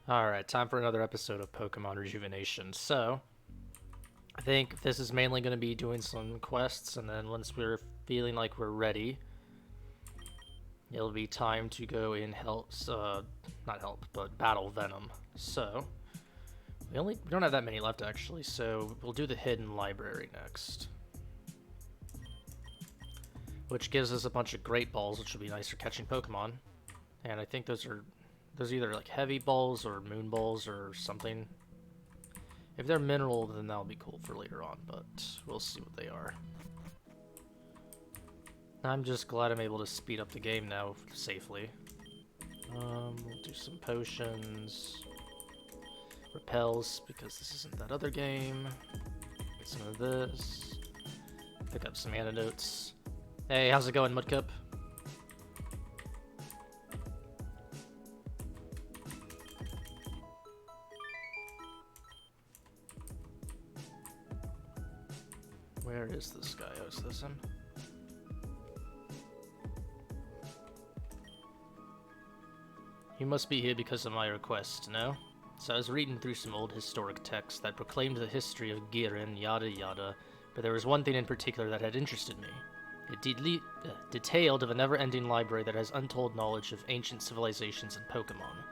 Alright, time for another episode of Pokemon Rejuvenation. So, I think this is mainly going to be doing some quests, and then once we're feeling like we're ready, it'll be time to go and battle Venam. So, we don't have that many left actually, so we'll do the hidden library next. Which gives us a bunch of great balls, which will be nice for catching Pokemon. And I think those are either like heavy balls or moon balls or something. If they're mineral, then that'll be cool for later on, but we'll see what they are. I'm just glad I'm able to speed up the game now safely. We'll do some potions. Repels, because this isn't that other game. Get some of this. Pick up some antidotes. Hey, how's it going, Mudcup? Where is this guy? Oh, is this him? You must be here because of my request, no? So I was reading through some old historic texts that proclaimed the history of Gearan, yada yada, but there was one thing in particular that had interested me. It detailed of a never-ending library that has untold knowledge of ancient civilizations and Pokemon.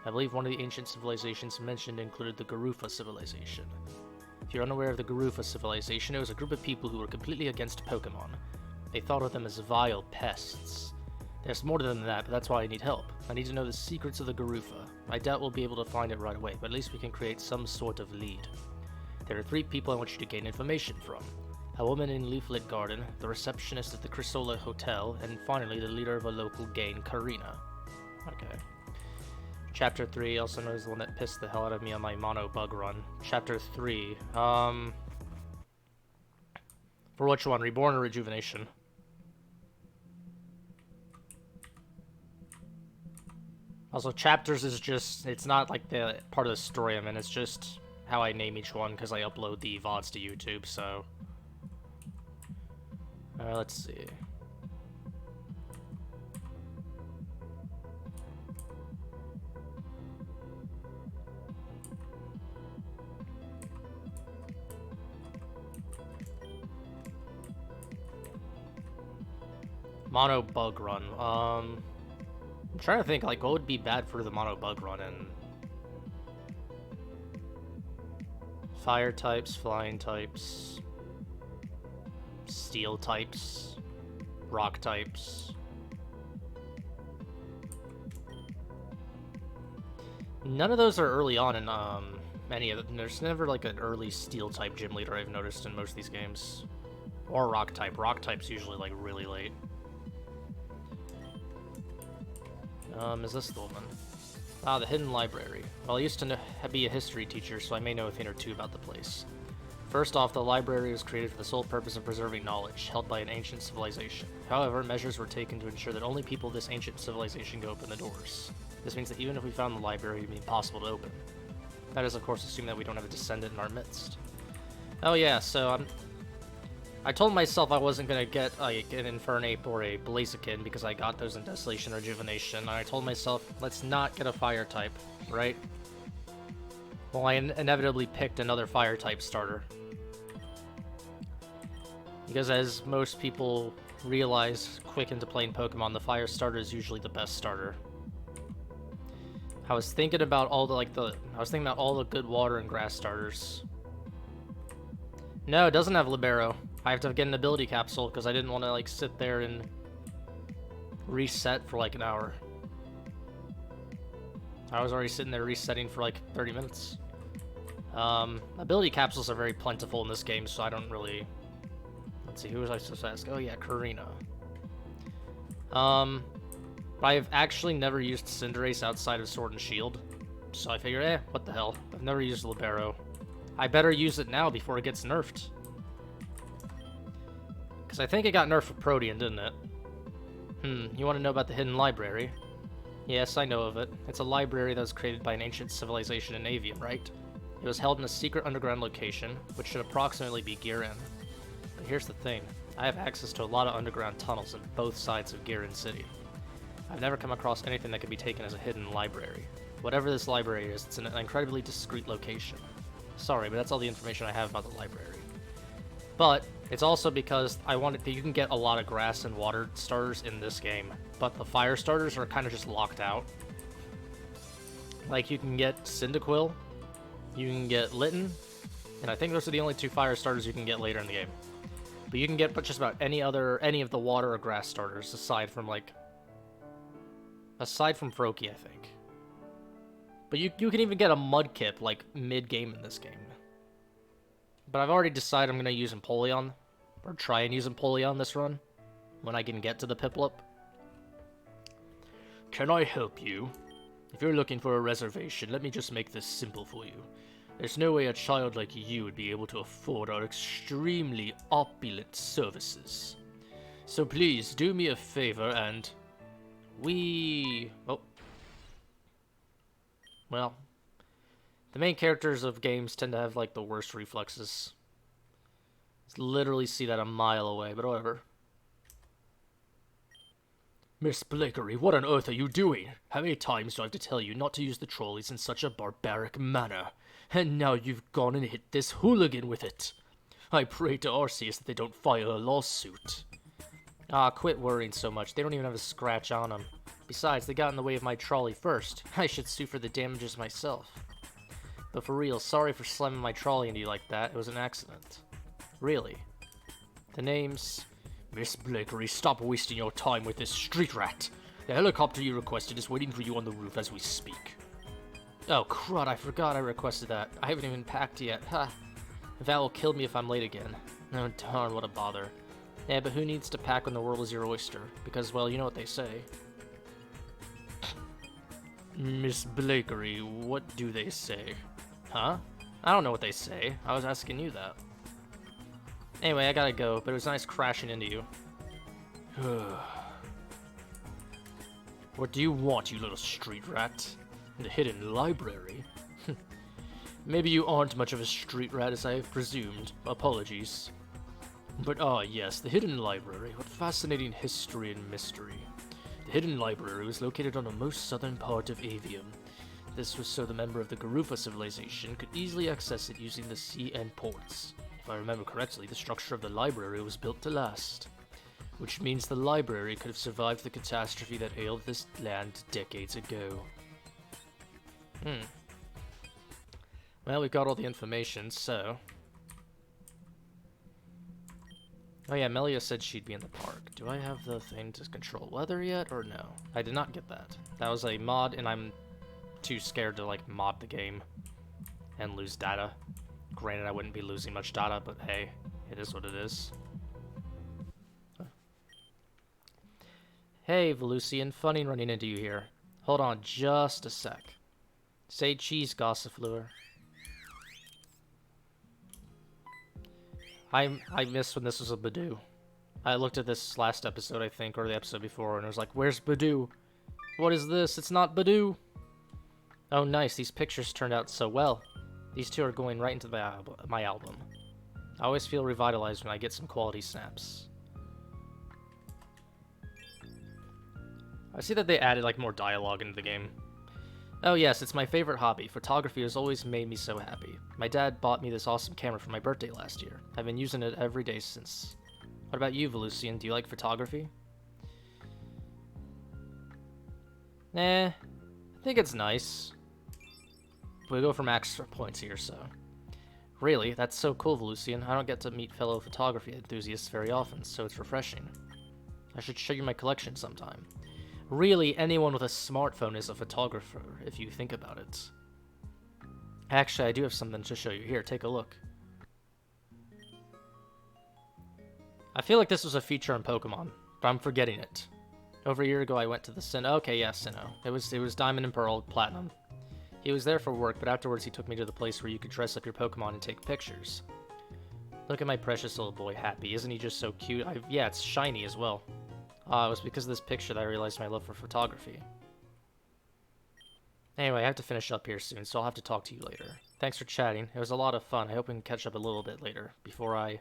I believe one of the ancient civilizations mentioned included the Garufa civilization. If you're unaware of the Garufa civilization, it was a group of people who were completely against Pokemon. They thought of them as vile pests. There's more to them than that, but that's why I need help. I need to know the secrets of the Garufa. I doubt we'll be able to find it right away, but at least we can create some sort of lead. There are 3 people I want you to gain information from. A woman in Leaflet Garden, the receptionist at the Chrysola Hotel, and finally the leader of a local gang, Karina. Okay. Chapter 3, also known as the one that pissed the hell out of me on my mono bug run. Chapter 3, for which one? Reborn or Rejuvenation? Also, chapters is just, it's not like the part of the story I'm in, it's just how I name each one, because I upload the VODs to YouTube, so... let's see. Mono bug run. I'm trying to think, like, what would be bad for the mono bug run, and... Fire types, flying types... Steel types, rock types. None of those are early on in any of them. There's never like an early steel type gym leader I've noticed in most of these games. Or rock type. Rock type's usually like really late. Is this the woman? Ah, the hidden library. Well, I used to be a history teacher, so I may know a thing or two about the place. First off, the library was created for the sole purpose of preserving knowledge, held by an ancient civilization. However, measures were taken to ensure that only people of this ancient civilization could open the doors. This means that even if we found the library, it would be impossible to open. That is, of course, assuming that we don't have a descendant in our midst. Oh yeah, so I told myself I wasn't going to get an Infernape or a Blaziken because I got those in Desolation or Rejuvenation, and I told myself, let's not get a Fire type, right? Well, I inevitably picked another Fire type starter. Because as most people realize quick into playing Pokemon, the Fire starter is usually the best starter. I was thinking about all the good water and grass starters. No, it doesn't have Libero. I have to get an ability capsule because I didn't want to like sit there and reset for like an hour. I was already sitting there resetting for like 30 minutes. Ability capsules are very plentiful in this game, so I don't really... Let's see, who was I supposed to ask? Oh yeah, Karina. I've actually never used Cinderace outside of Sword and Shield, so I figured, what the hell? I've never used Libero. I better use it now before it gets nerfed. Because I think it got nerfed for Protean, didn't it? You want to know about the hidden library? Yes, I know of it. It's a library that was created by an ancient civilization in Avium, right? It was held in a secret underground location, which should approximately be Gearan. But here's the thing. I have access to a lot of underground tunnels in both sides of Gearan City. I've never come across anything that could be taken as a hidden library. Whatever this library is, it's in an incredibly discreet location. Sorry, but that's all the information I have about the library. But it's also because I wanted that you can get a lot of grass and water starters in this game, but the fire starters are kind of just locked out. Like, you can get Cyndaquil, you can get Litten, and I think those are the only 2 fire starters you can get later in the game. But you can get just about any of the water or grass starters aside from Froakie, I think. But you can even get a Mudkip like mid-game in this game. But I've already decided I'm going to use Empoleon, or try and use Empoleon this run, when I can get to the Piplup. Can I help you? If you're looking for a reservation, let me just make this simple for you. There's no way a child like you would be able to afford our extremely opulent services. So please, do me a favor and... Oh. Well, the main characters of games tend to have, like, the worst reflexes. Literally see that a mile away, but whatever. Miss Blakery, what on earth are you doing? How many times do I have to tell you not to use the trolleys in such a barbaric manner? And now you've gone and hit this hooligan with it. I pray to Arceus that they don't file a lawsuit. Ah, quit worrying so much. They don't even have a scratch on them. Besides, they got in the way of my trolley first. I should sue for the damages myself. But for real, sorry for slamming my trolley into you like that. It was an accident. Really. The name's... Miss Blakery, stop wasting your time with this street rat. The helicopter you requested is waiting for you on the roof as we speak. Oh, crud, I forgot I requested that. I haven't even packed yet. Ha! That will kill me if I'm late again. Oh, darn, what a bother. Yeah, but who needs to pack when the world is your oyster? Because, well, you know what they say. Miss Blakery, what do they say? Huh? I don't know what they say. I was asking you that. Anyway, I gotta go, but it was nice crashing into you. What do you want, you little street rat? The hidden library? Maybe you aren't much of a street rat as I have presumed. Apologies. But yes, the hidden library. What fascinating history and mystery. The hidden library was located on the most southern part of Avium. This was so the member of the Garufa civilization could easily access it using the sea and ports. If I remember correctly, the structure of the library was built to last. Which means the library could have survived the catastrophe that ailed this land decades ago. Well, we've got all the information, so... Oh yeah, Melia said she'd be in the park. Do I have the thing to control weather yet, or no? I did not get that. That was a mod, and I'm too scared to, like, mod the game and lose data. Granted, I wouldn't be losing much data, but hey, it is what it is. Huh. Hey, Velucian, funny running into you here. Hold on just a sec. Say cheese, Gossifleur. I missed when this was a Badoo. I looked at this last episode, I think, or the episode before, and I was like, where's Badoo? What is this? It's not Badoo! Oh, nice. These pictures turned out so well. These two are going right into my album. I always feel revitalized when I get some quality snaps. I see that they added, like, more dialogue into the game. Oh yes, it's my favorite hobby. Photography has always made me so happy. My dad bought me this awesome camera for my birthday last year. I've been using it every day since. What about you, Velucian? Do you like photography? Nah, I think it's nice. We go for max points here, so... Really? That's so cool, Velucian. I don't get to meet fellow photography enthusiasts very often, so it's refreshing. I should show you my collection sometime. Really, anyone with a smartphone is a photographer, if you think about it. Actually, I do have something to show you. Here, take a look. I feel like this was a feature in Pokemon, but I'm forgetting it. Over a year ago, I went to the Sinnoh. Okay, yeah, Sinnoh. It was Diamond and Pearl, Platinum. He was there for work, but afterwards he took me to the place where you could dress up your Pokemon and take pictures. Look at my precious little boy, Happy. Isn't he just so cute? Yeah, it's shiny as well. It was because of this picture that I realized my love for photography. Anyway, I have to finish up here soon, so I'll have to talk to you later. Thanks for chatting. It was a lot of fun. I hope we can catch up a little bit later, before I...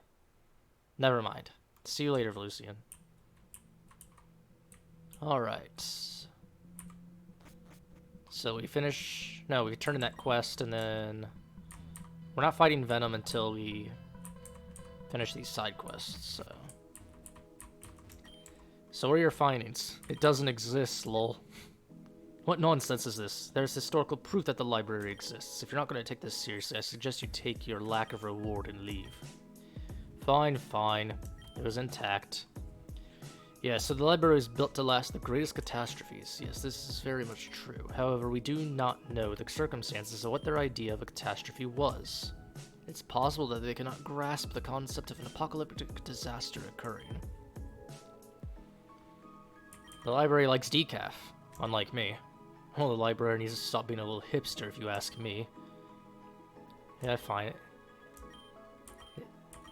Never mind. See you later, Velucian. Alright. So we finish... No, we turn in that quest, and then... We're not fighting Venam until we finish these side quests, so... So what are your findings? It doesn't exist, lol. What nonsense is this? There's historical proof that the library exists. If you're not going to take this seriously, I suggest you take your lack of reward and leave. Fine, fine. It was intact. Yeah, so the library was built to last the greatest catastrophes. Yes, this is very much true. However, we do not know the circumstances of what their idea of a catastrophe was. It's possible that they cannot grasp the concept of an apocalyptic disaster occurring. The library likes decaf, unlike me. Well, the library needs to stop being a little hipster, if you ask me. Yeah, fine.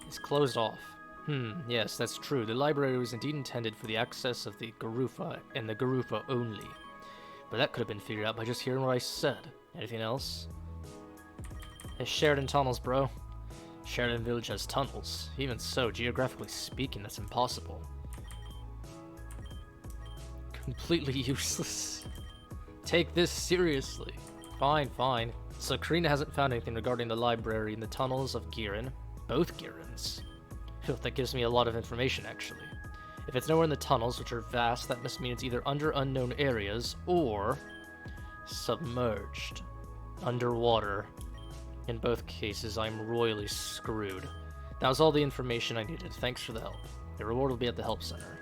It's closed off. Yes, that's true. The library was indeed intended for the access of the Garufa and the Garufa only. But that could have been figured out by just hearing what I said. Anything else? It's Sheridan tunnels, bro. Sheridan Village has tunnels. Even so, geographically speaking, that's impossible. Completely useless. Take this seriously. Fine, fine. So Karina hasn't found anything regarding the library in the tunnels of Gearan. Both Gearans. Phew, that gives me a lot of information, actually. If it's nowhere in the tunnels, which are vast, that must mean it's either under unknown areas or submerged. Underwater. In both cases, I'm royally screwed. That was all the information I needed. Thanks for the help. The reward will be at the help center.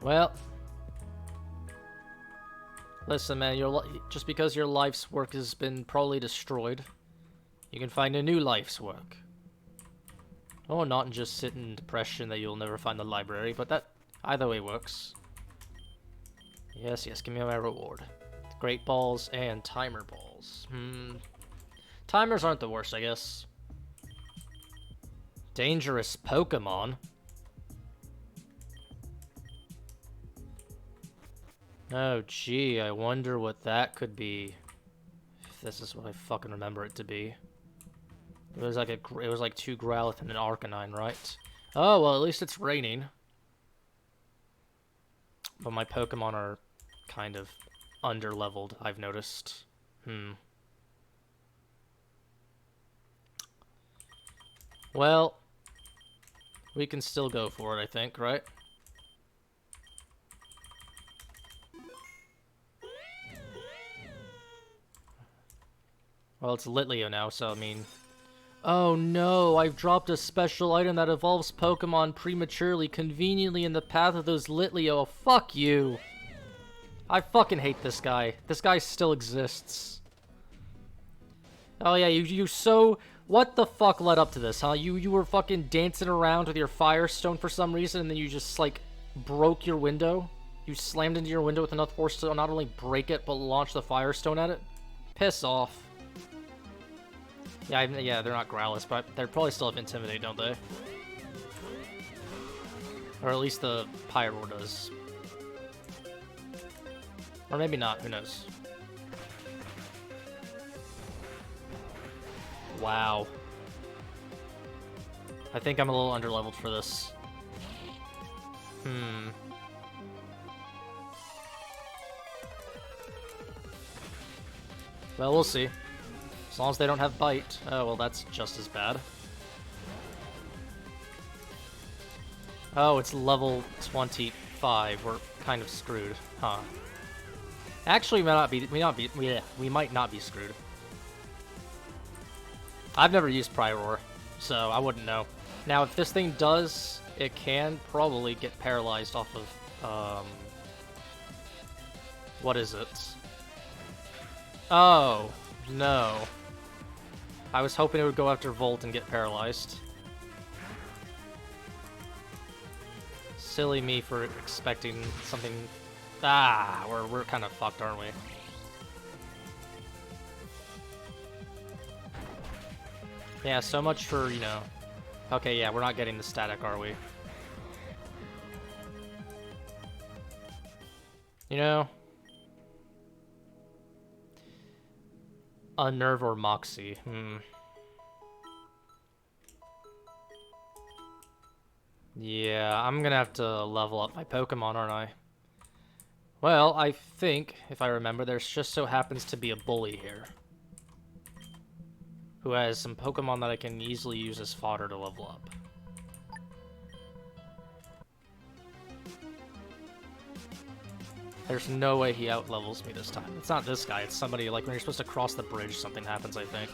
Well... Listen, man, just because your life's work has been probably destroyed, you can find a new life's work. Oh, not just sit in depression that you'll never find the library, but that either way works. Yes, yes, give me my reward. Great balls and timer balls. Timers aren't the worst, I guess. Dangerous Pokemon. Oh, gee, I wonder what that could be. If this is what I fucking remember it to be. It was like 2 Growlithe and an Arcanine, right? Oh, well, at least it's raining. But my Pokemon are kind of under-leveled, I've noticed. Well, we can still go for it, I think, right? Well, it's Litleo now, so I mean... Oh no, I've dropped a special item that evolves Pokemon prematurely, conveniently in the path of those Litleo. Oh, fuck you! I fucking hate this guy. This guy still exists. Oh yeah, you so... What the fuck led up to this, huh? You were fucking dancing around with your Firestone for some reason, and then you just, like, broke your window? You slammed into your window with enough force to not only break it, but launch the Firestone at it? Piss off. Yeah, they're not Growlithe, but they probably still have Intimidate, don't they? Or at least the Pyro does. Or maybe not, who knows? Wow. I think I'm a little underleveled for this. Well, we'll see. As long as they don't have Bite. Oh, well, that's just as bad. Oh, it's level 25. We're kind of screwed, huh? Actually, we might not be screwed. I've never used Prior, so I wouldn't know. Now, if this thing does, it can probably get paralyzed off of, what is it? Oh, no. I was hoping it would go after Volt and get paralyzed. Silly me for expecting something... Ah, we're kind of fucked, aren't we? Yeah, so much for, you know... Okay, yeah, we're not getting the static, are we? You know... Unnerve or Moxie, Yeah, I'm gonna have to level up my Pokemon, aren't I? Well, I think, if I remember, there just so happens to be a bully here. Who has some Pokemon that I can easily use as fodder to level up. There's no way he out-levels me this time. It's not this guy, it's somebody, like, when you're supposed to cross the bridge, something happens, I think.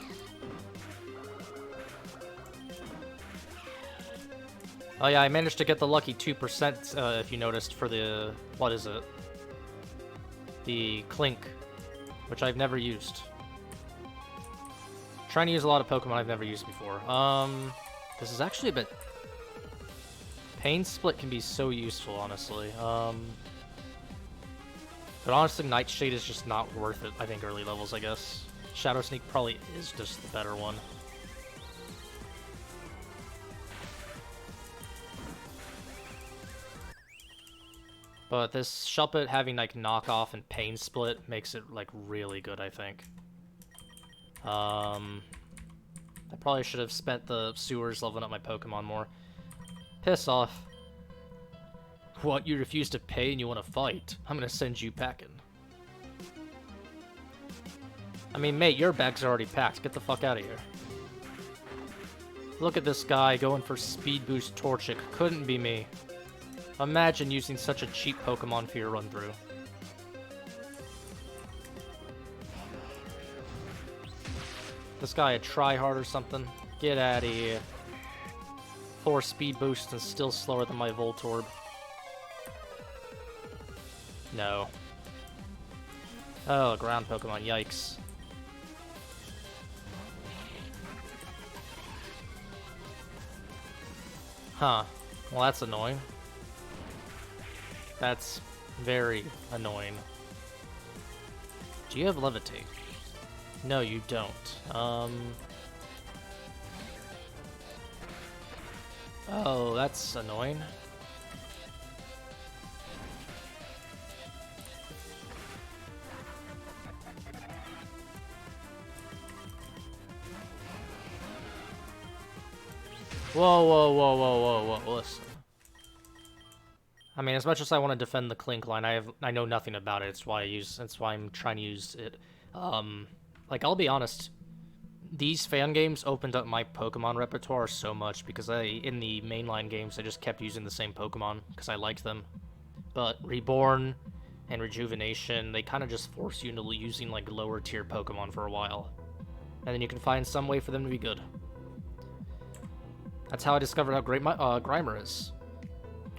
Oh yeah, I managed to get the lucky 2%, if you noticed, for the... what is it? The Clink, which I've never used. Trying to use a lot of Pokemon I've never used before. This is actually a bit... Pain Split can be so useful, honestly. But honestly, Nightshade is just not worth it, I think, early levels, I guess. Shadow Sneak probably is just the better one. But this Shuppet having, like, Knockoff and Pain Split makes it, like, really good, I think. I probably should have spent the sewers leveling up my Pokemon more. Piss off. What, you refuse to pay and you want to fight? I'm gonna send you packing. I mean, mate, your bags are already packed. Get the fuck out of here. Look at this guy going for Speed Boost Torchic. Couldn't be me. Imagine using such a cheap Pokemon for your run-through. This guy a tryhard or something? Get out of here. 4 Speed Boost and still slower than my Voltorb. No. Oh, ground Pokemon, yikes. Huh. Well, that's annoying. That's very annoying. Do you have Levitate? No, you don't. Oh, that's annoying. Whoa, whoa, whoa, whoa, whoa, whoa, listen. I mean, as much as I want to defend the Clink line, I know nothing about it. It's why I'm trying to use it. Like, I'll be honest, these fan games opened up my Pokemon repertoire so much because in the mainline games, I just kept using the same Pokemon because I liked them. But Reborn and Rejuvenation, they kind of just force you into using, like, lower tier Pokemon for a while. And then you can find some way for them to be good. That's how I discovered how great my Grimer is.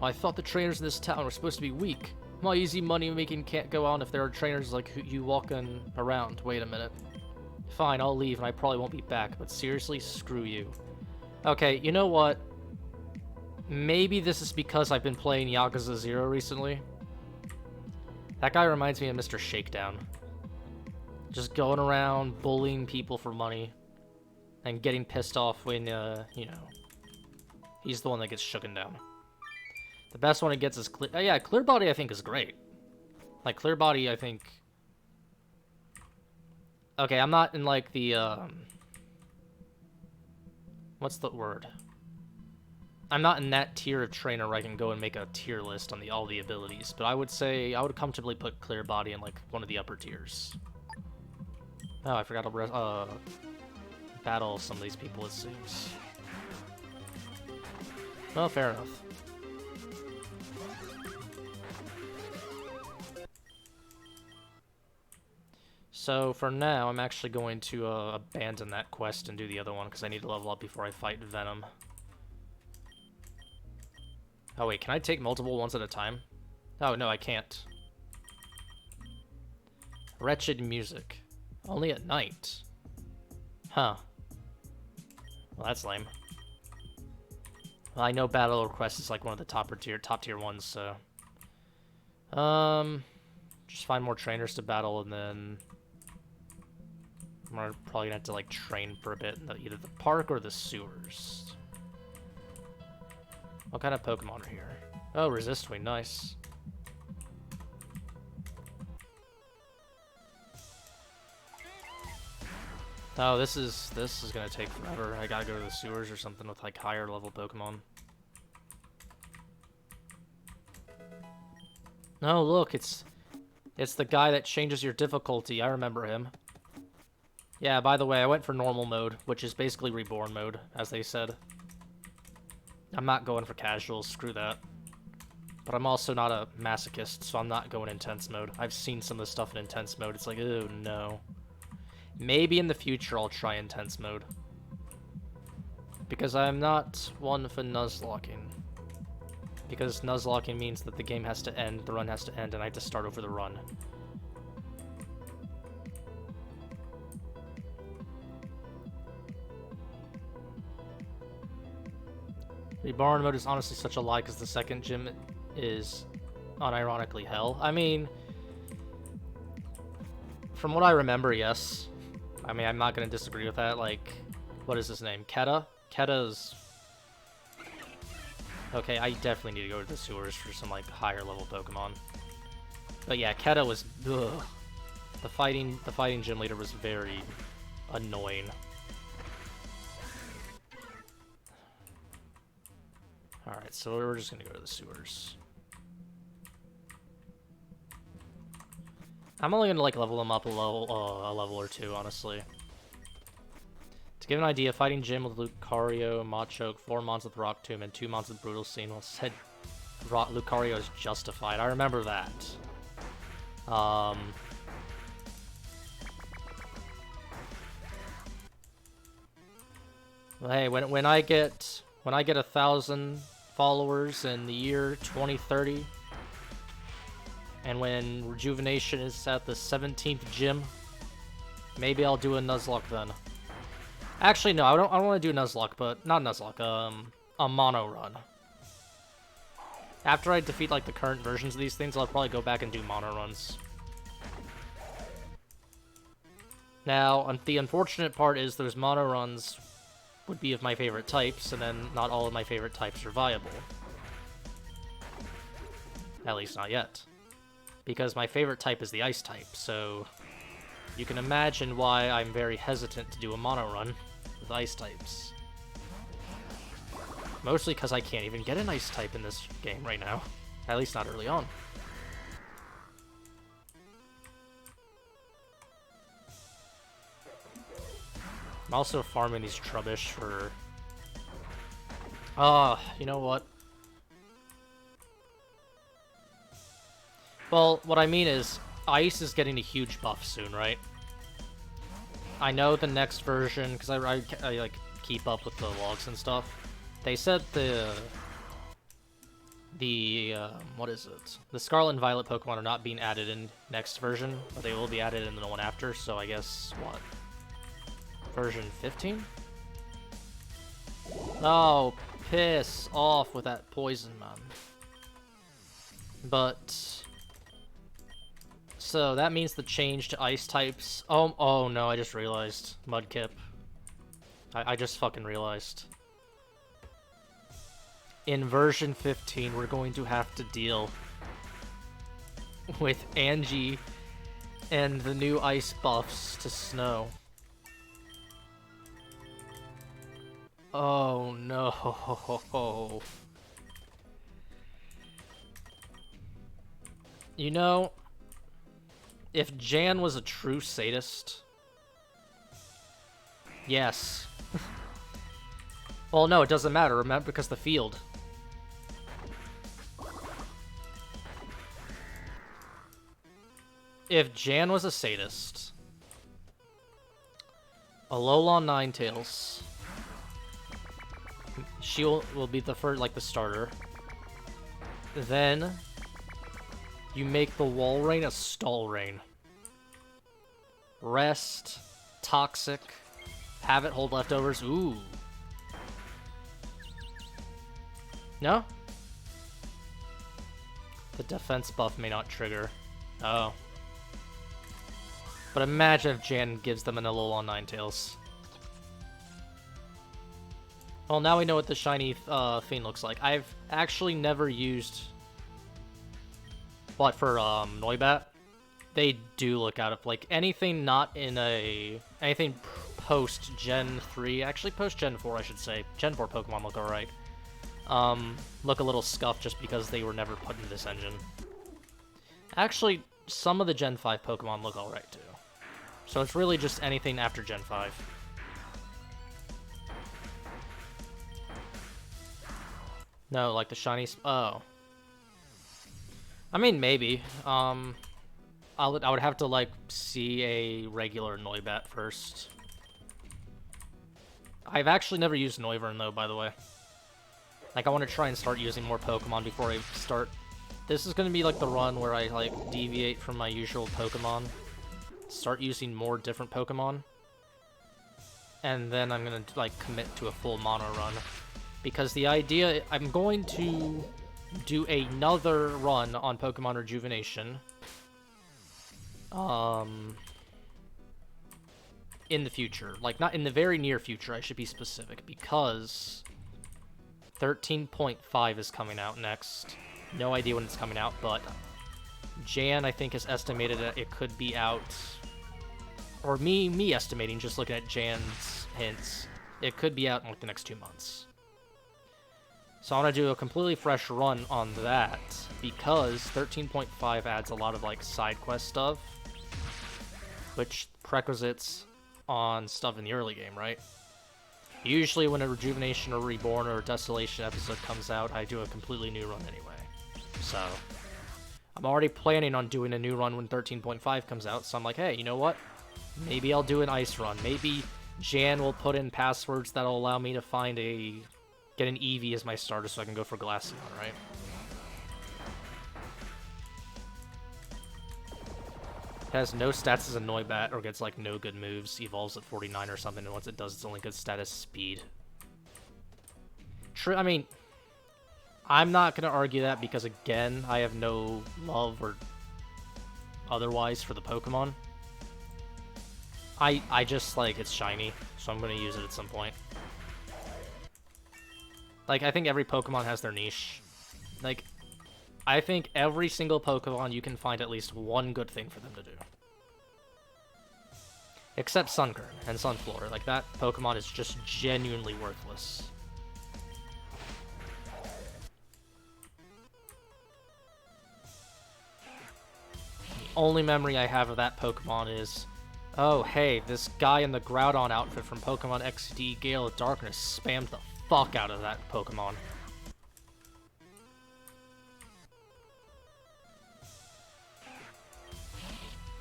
I thought the trainers in this town were supposed to be weak. My easy money making can't go on if there are trainers like you walking around. Wait a minute. Fine, I'll leave and I probably won't be back, but seriously, screw you. Okay, you know what? Maybe this is because I've been playing Yakuza 0 recently. That guy reminds me of Mr. Shakedown. Just going around bullying people for money and getting pissed off when, you know, he's the one that gets shooken down. The best one it gets is Clear... yeah, Clear Body I think is great. Like, Clear Body, I think... Okay, I'm not in, like, the, what's the word? I'm not in that tier of trainer where I can go and make a tier list on all the abilities, but I would say I would comfortably put Clear Body in, like, one of the upper tiers. Oh, I forgot to, battle some of these people, it seems. Well, fair enough. So, for now, I'm actually going to abandon that quest and do the other one, because I need to level up before I fight Venam. Oh wait, can I take multiple ones at a time? Oh, no, I can't. Wretched music. Only at night. Huh. Well, that's lame. Well, I know Battle Request is like one of the top tier ones, so... just find more trainers to battle, and then... I'm probably gonna have to, like, train for a bit in either the park or the sewers. What kind of Pokemon are here? Oh, Resistwing, nice. Oh, this is gonna take forever. I gotta go to the sewers or something with, like, higher level Pokemon. Oh, look, it's It's the guy that changes your difficulty. I remember him. Yeah, by the way, I went for normal mode, which is basically reborn mode, as they said. I'm not going for casual, screw that. But I'm also not a masochist, so I'm not going intense mode. I've seen some of the stuff in intense mode. It's like, oh no. Maybe in the future I'll try intense mode. Because I'm not one for nuzlocking. Because nuzlocking means that the game has to end, the run has to end, and I have to start over the run. Reborn mode is honestly such a lie because the second gym is unironically hell. I mean, from what I remember, yes. I mean, I'm not going to disagree with that. Like, what is his name? Keta? Keta's... Okay, I definitely need to go to the sewers for some, like, higher level Pokemon. But yeah, Keta was... Ugh. The fighting gym leader was very annoying. Alright, so we're just gonna go to the sewers. I'm only gonna, like, level them up a level or two, honestly. To give an idea, fighting gym with Lucario, Machoke, 4 mons with Rock Tomb, and 2 mons with Brutal Scene. Well, said Lucario is justified. I remember that. Hey, when I get 1,000 followers in the year 2030, and when Rejuvenation is at the 17th gym, maybe I'll do a Nuzlocke then. Actually, no, I don't want to do Nuzlocke, but not Nuzlocke, a mono run. After I defeat like the current versions of these things, I'll probably go back and do mono runs. Now, the unfortunate part is those mono runs would be of my favorite types, and then not all of my favorite types are viable. At least not yet. Because my favorite type is the ice type, so you can imagine why I'm very hesitant to do a mono run with ice types. Mostly because I can't even get an ice type in this game right now. At least not early on. I'm also farming these Trubbish for... you know what? Well, what I mean is, Ice is getting a huge buff soon, right? I know the next version, because I like, keep up with the logs and stuff. They said what is it? The Scarlet and Violet Pokemon are not being added in next version, but they will be added in the one after, so I guess, what? Version 15? Oh, piss off with that poison, man. But... So, that means the change to ice types... Oh no, I just realized. Mudkip. I just fucking realized. In version 15, we're going to have to deal with Angie and the new ice buffs to Snow. Oh no. You know, if Jan was a true sadist... Yes. Well, no, it doesn't matter, remember, because the field. If Jan was a sadist, Alolan Ninetales, she will be the first, like, the starter. Then, you make the Wall Rain a Stall Rain. Rest, Toxic, have it hold leftovers, ooh. No? The defense buff may not trigger. Oh. But imagine if Jan gives them an Alolan Ninetales. Well, now we know what the shiny Fiend looks like. I've actually never used... What, for Noibat? They do look out of... Like, anything not in a... Anything post-Gen 3... Actually, post-Gen 4, I should say. Gen 4 Pokemon look alright. Look a little scuffed just because they were never put into this engine. Actually, some of the Gen 5 Pokemon look alright too. So it's really just anything after Gen 5. No, like the shiny... Oh. I mean, maybe. I would have to, like, see a regular Noibat first. I've actually never used Noivern, though, by the way. Like, I want to try and start using more Pokemon before I start... This is going to be, like, the run where I, like, deviate from my usual Pokemon. Start using more different Pokemon. And then I'm going to, like, commit to a full mono run. Because the idea... I'm going to do another run on Pokemon Rejuvenation. In the future. Like, not in the very near future, I should be specific. Because 13.5 is coming out next. No idea when it's coming out, but Jan, I think, is estimated that it could be out... Or me estimating, just looking at Jan's hints, it could be out in, like, the next 2 months. So I want to do a completely fresh run on that, because 13.5 adds a lot of, like, side quest stuff, which prerequisites on stuff in the early game, right? Usually when a Rejuvenation or Reborn or Desolation episode comes out, I do a completely new run anyway. So, I'm already planning on doing a new run when 13.5 comes out, so I'm like, hey, you know what? Maybe I'll do an ice run. Maybe Jan will put in passwords that'll allow me to find get an Eevee as my starter so I can go for Glaceon, right? It has no stats as a Noibat, or gets, like, no good moves, evolves at 49 or something, and once it does, it's only good status speed. True, I mean, I'm not going to argue that because, again, I have no love or otherwise for the Pokemon. I just, like, it's shiny, so I'm going to use it at some point. Like, I think every Pokemon has their niche. Like, I think every single Pokemon you can find at least one good thing for them to do. Except Sunkern and Sunflora. Like, that Pokemon is just genuinely worthless. The only memory I have of that Pokemon is, oh, hey, this guy in the Groudon outfit from Pokemon XD Gale of Darkness spammed the fuck out of that Pokemon.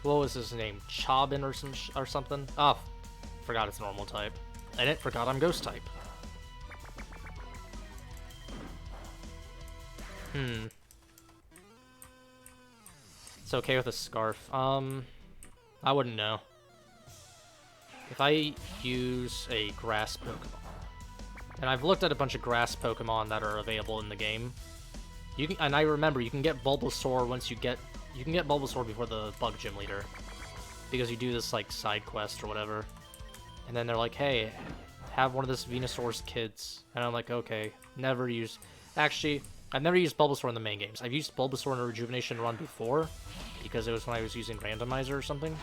What was his name? Chobin or something? Oh, forgot it's normal type. And it forgot I'm ghost type. It's okay with a Scarf. I wouldn't know. If I use a grass Pokemon, and I've looked at a bunch of grass Pokemon that are available in the game, you can, and I remember you can get Bulbasaur once you can get Bulbasaur before the Bug Gym Leader, because you do this, like, side quest or whatever, and then they're like, hey, have one of this Venusaur's kids, and I'm like, okay, never use... Actually, I've never used Bulbasaur in the main games. I've used Bulbasaur in a Rejuvenation run before, because it was when I was using Randomizer or something,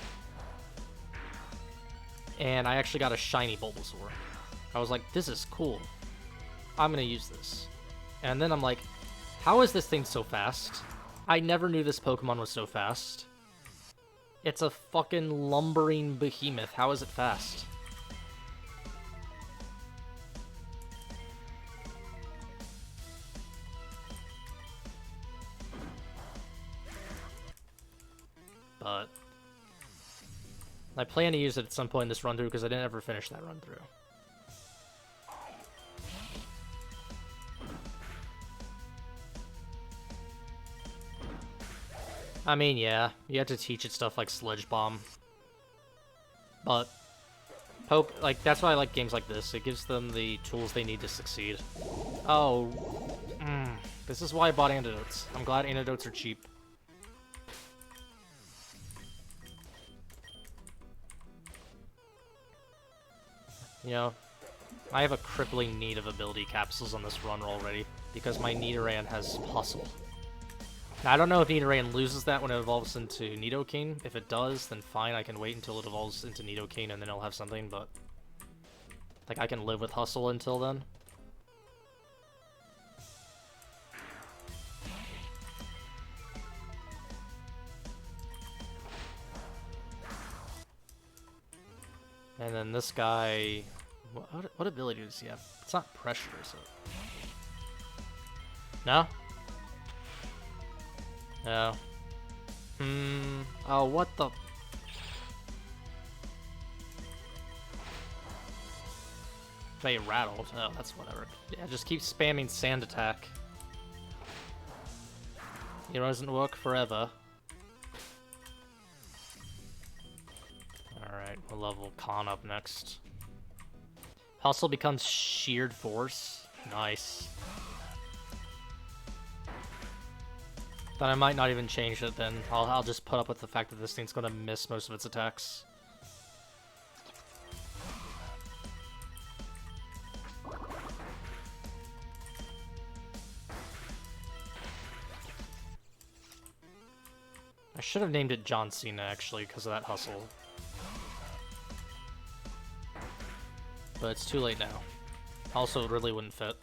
and I actually got a shiny Bulbasaur. I was like, this is cool. I'm gonna use this. And then I'm like, how is this thing so fast? I never knew this Pokemon was so fast. It's a fucking lumbering behemoth. How is it fast? But I plan to use it at some point in this run through because I didn't ever finish that run through. I mean, yeah, you have to teach it stuff like Sledge Bomb. But, like, that's why I like games like this. It gives them the tools they need to succeed. Oh, this is why I bought antidotes. I'm glad antidotes are cheap. You know, I have a crippling need of ability capsules on this run already, because my Nidoran has Hustle. Now, I don't know if Nidoran loses that when it evolves into Nidoking. If it does, then fine, I can wait until it evolves into Nidoking and then I'll have something, but... like, I can live with Hustle until then. And then this guy... What ability does he have? It's not pressure, is it? No? No. Oh, what the... They rattled. Oh, that's whatever. Yeah, just keep spamming sand attack. It doesn't work forever. Alright, we'll level Khan up next. Hustle becomes sheared force. Nice. Then I might not even change it then. I'll just put up with the fact that this thing's gonna miss most of its attacks. I should have named it John Cena, actually, because of that hustle. But it's too late now. Also, it really wouldn't fit.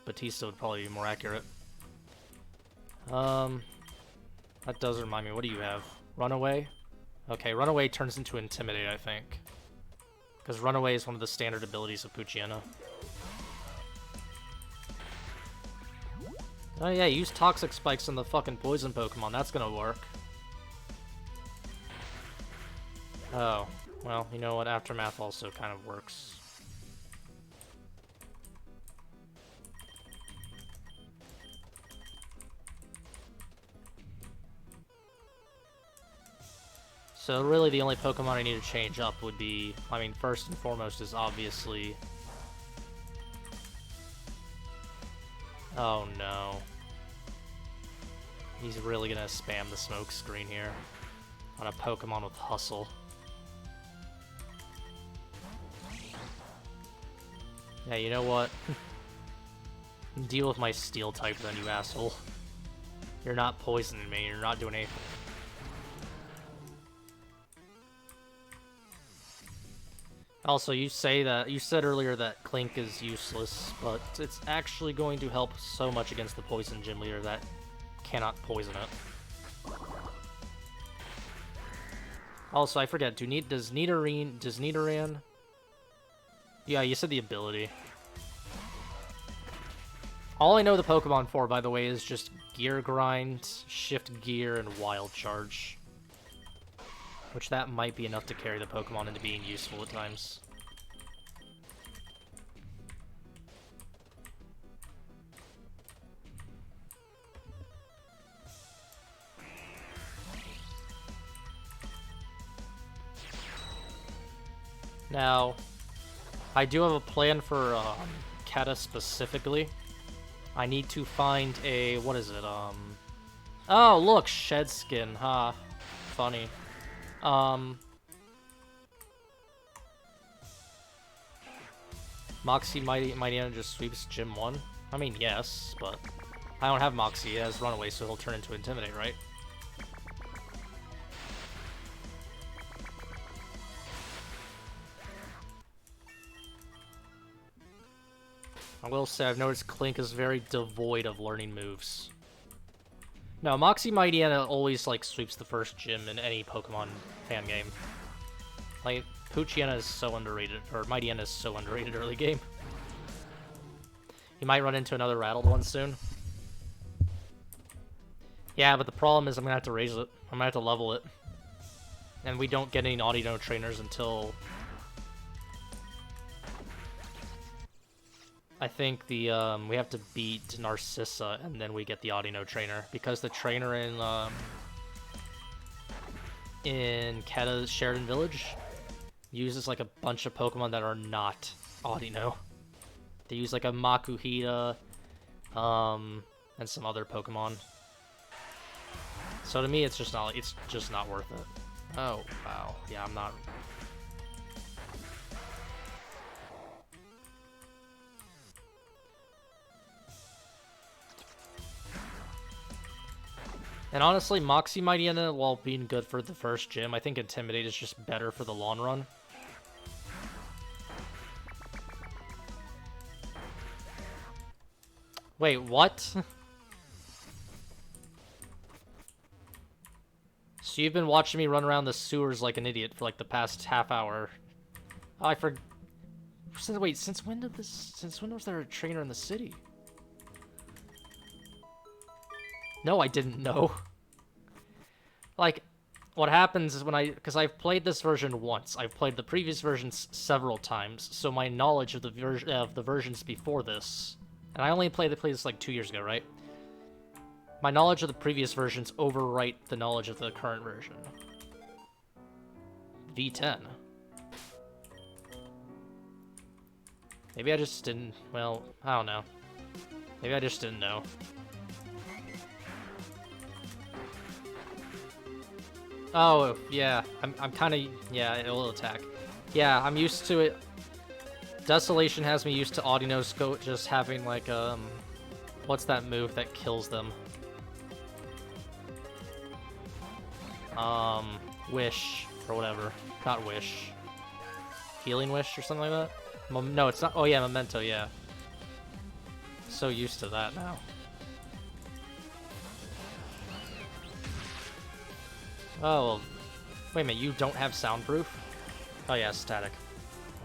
Batista would probably be more accurate. That does remind me, what do you have? Runaway? Okay, Runaway turns into Intimidate, I think. Because Runaway is one of the standard abilities of Poochyena. Oh yeah, use Toxic Spikes on the fucking poison Pokemon, that's gonna work. Oh, well, you know what, Aftermath also kind of works. So really the only Pokemon I need to change up would be, I mean, first and foremost is obviously... Oh no. He's really gonna spam the smoke screen here on a Pokemon with Hustle. Yeah, you know what? Deal with my Steel type then, you asshole. You're not poisoning me, you're not doing anything. Also, you said earlier that Clink is useless, but it's actually going to help so much against the Poison Gym Leader that cannot poison it. Also, I forget, does Nidoran... Yeah, you said the ability. All I know the Pokemon for, by the way, is just Gear Grind, Shift Gear, and Wild Charge. Which that might be enough to carry the Pokemon into being useful at times. Now, I do have a plan for Kata specifically. I need to find a, what is it, Oh, look, Shed Skin, huh? Funny. Moxie Mightyena just sweeps Gym 1? I mean, yes, but I don't have Moxie as Runaway, so he'll turn into Intimidate, right? I will say I've noticed Clink is very devoid of learning moves. No, Moxie Mightyena always, like, sweeps the first gym in any Pokemon fan game. Like, Poochyena is so underrated, or Mightyena is so underrated early game. You might run into another rattled one soon. Yeah, but the problem is I'm gonna have to raise it. I'm gonna have to level it. And we don't get any Audino trainers until... I think the, we have to beat Narcissa, and then we get the Audino trainer, because the trainer in Kata's Sheridan Village uses, like, a bunch of Pokemon that are not Audino. They use, like, a Makuhita, and some other Pokemon. So to me, it's just not worth it. Oh, wow. Yeah, I'm not... And honestly, Moxie Mightyena, while being good for the first gym, I think Intimidate is just better for the long run. Wait, what? So you've been watching me run around the sewers like an idiot for like the past half hour. Oh, I forgot. Wait, since when did this? Since when was there a trainer in the city? No, I didn't know. Like, what happens is because I've played this version once. I've played the previous versions several times, so my knowledge of the versions before this, and I only played this like 2 years ago, right? My knowledge of the previous versions overwrite the knowledge of the current version. V10. Maybe I just didn't. Well, I don't know. Maybe I just didn't know. Oh, yeah. I'm kind of... Yeah, it'll attack. Yeah, I'm used to it. Desolation has me used to Audino's Goat just having, like, what's that move that kills them? Wish, or whatever. Not Wish. Healing Wish or something like that? No, it's not... Oh, yeah, Memento, yeah. So used to that now. Oh, well, wait a minute, you don't have soundproof? Oh yeah, static.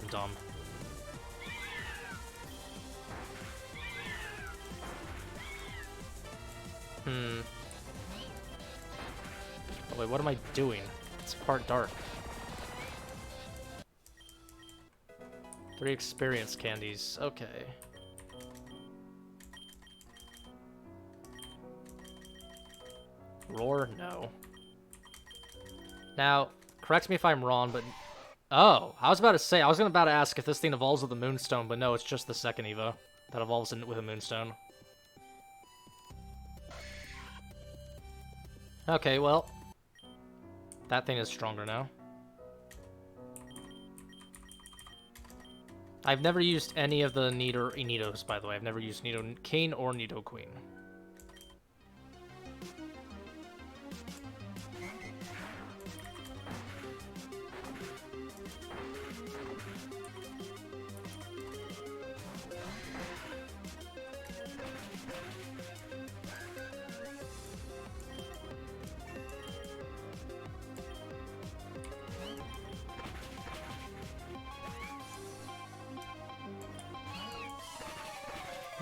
I'm dumb. Oh wait, what am I doing? It's part dark. 3 experience candies, okay. Roar? No. Now, correct me if I'm wrong, but... Oh, I was about to ask if this thing evolves with a Moonstone, but no, it's just the second Evo that evolves with a Moonstone. Okay, well... That thing is stronger now. I've never used any of the Nidos, by the way. I've never used Nido King or Nido Queen.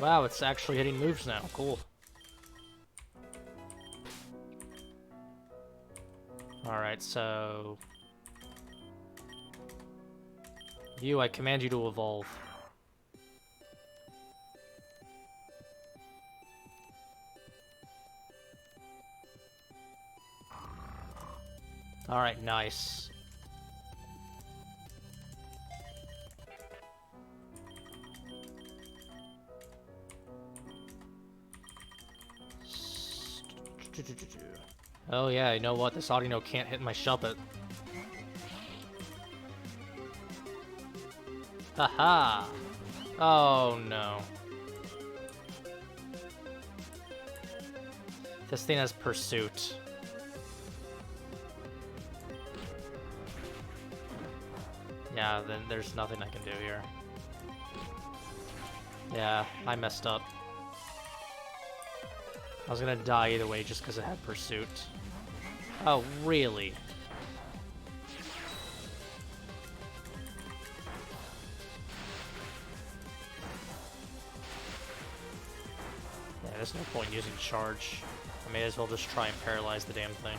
Wow, it's actually hitting moves now. Cool. Alright, so... You, I command you to evolve. Alright, nice. Oh yeah, you know what? This Audino can't hit my Shuppet. Haha! Oh no. This thing has Pursuit. Yeah, then there's nothing I can do here. Yeah, I messed up. I was gonna die either way just because it had Pursuit. Oh, really? Yeah, there's no point using Charge. I may as well just try and paralyze the damn thing.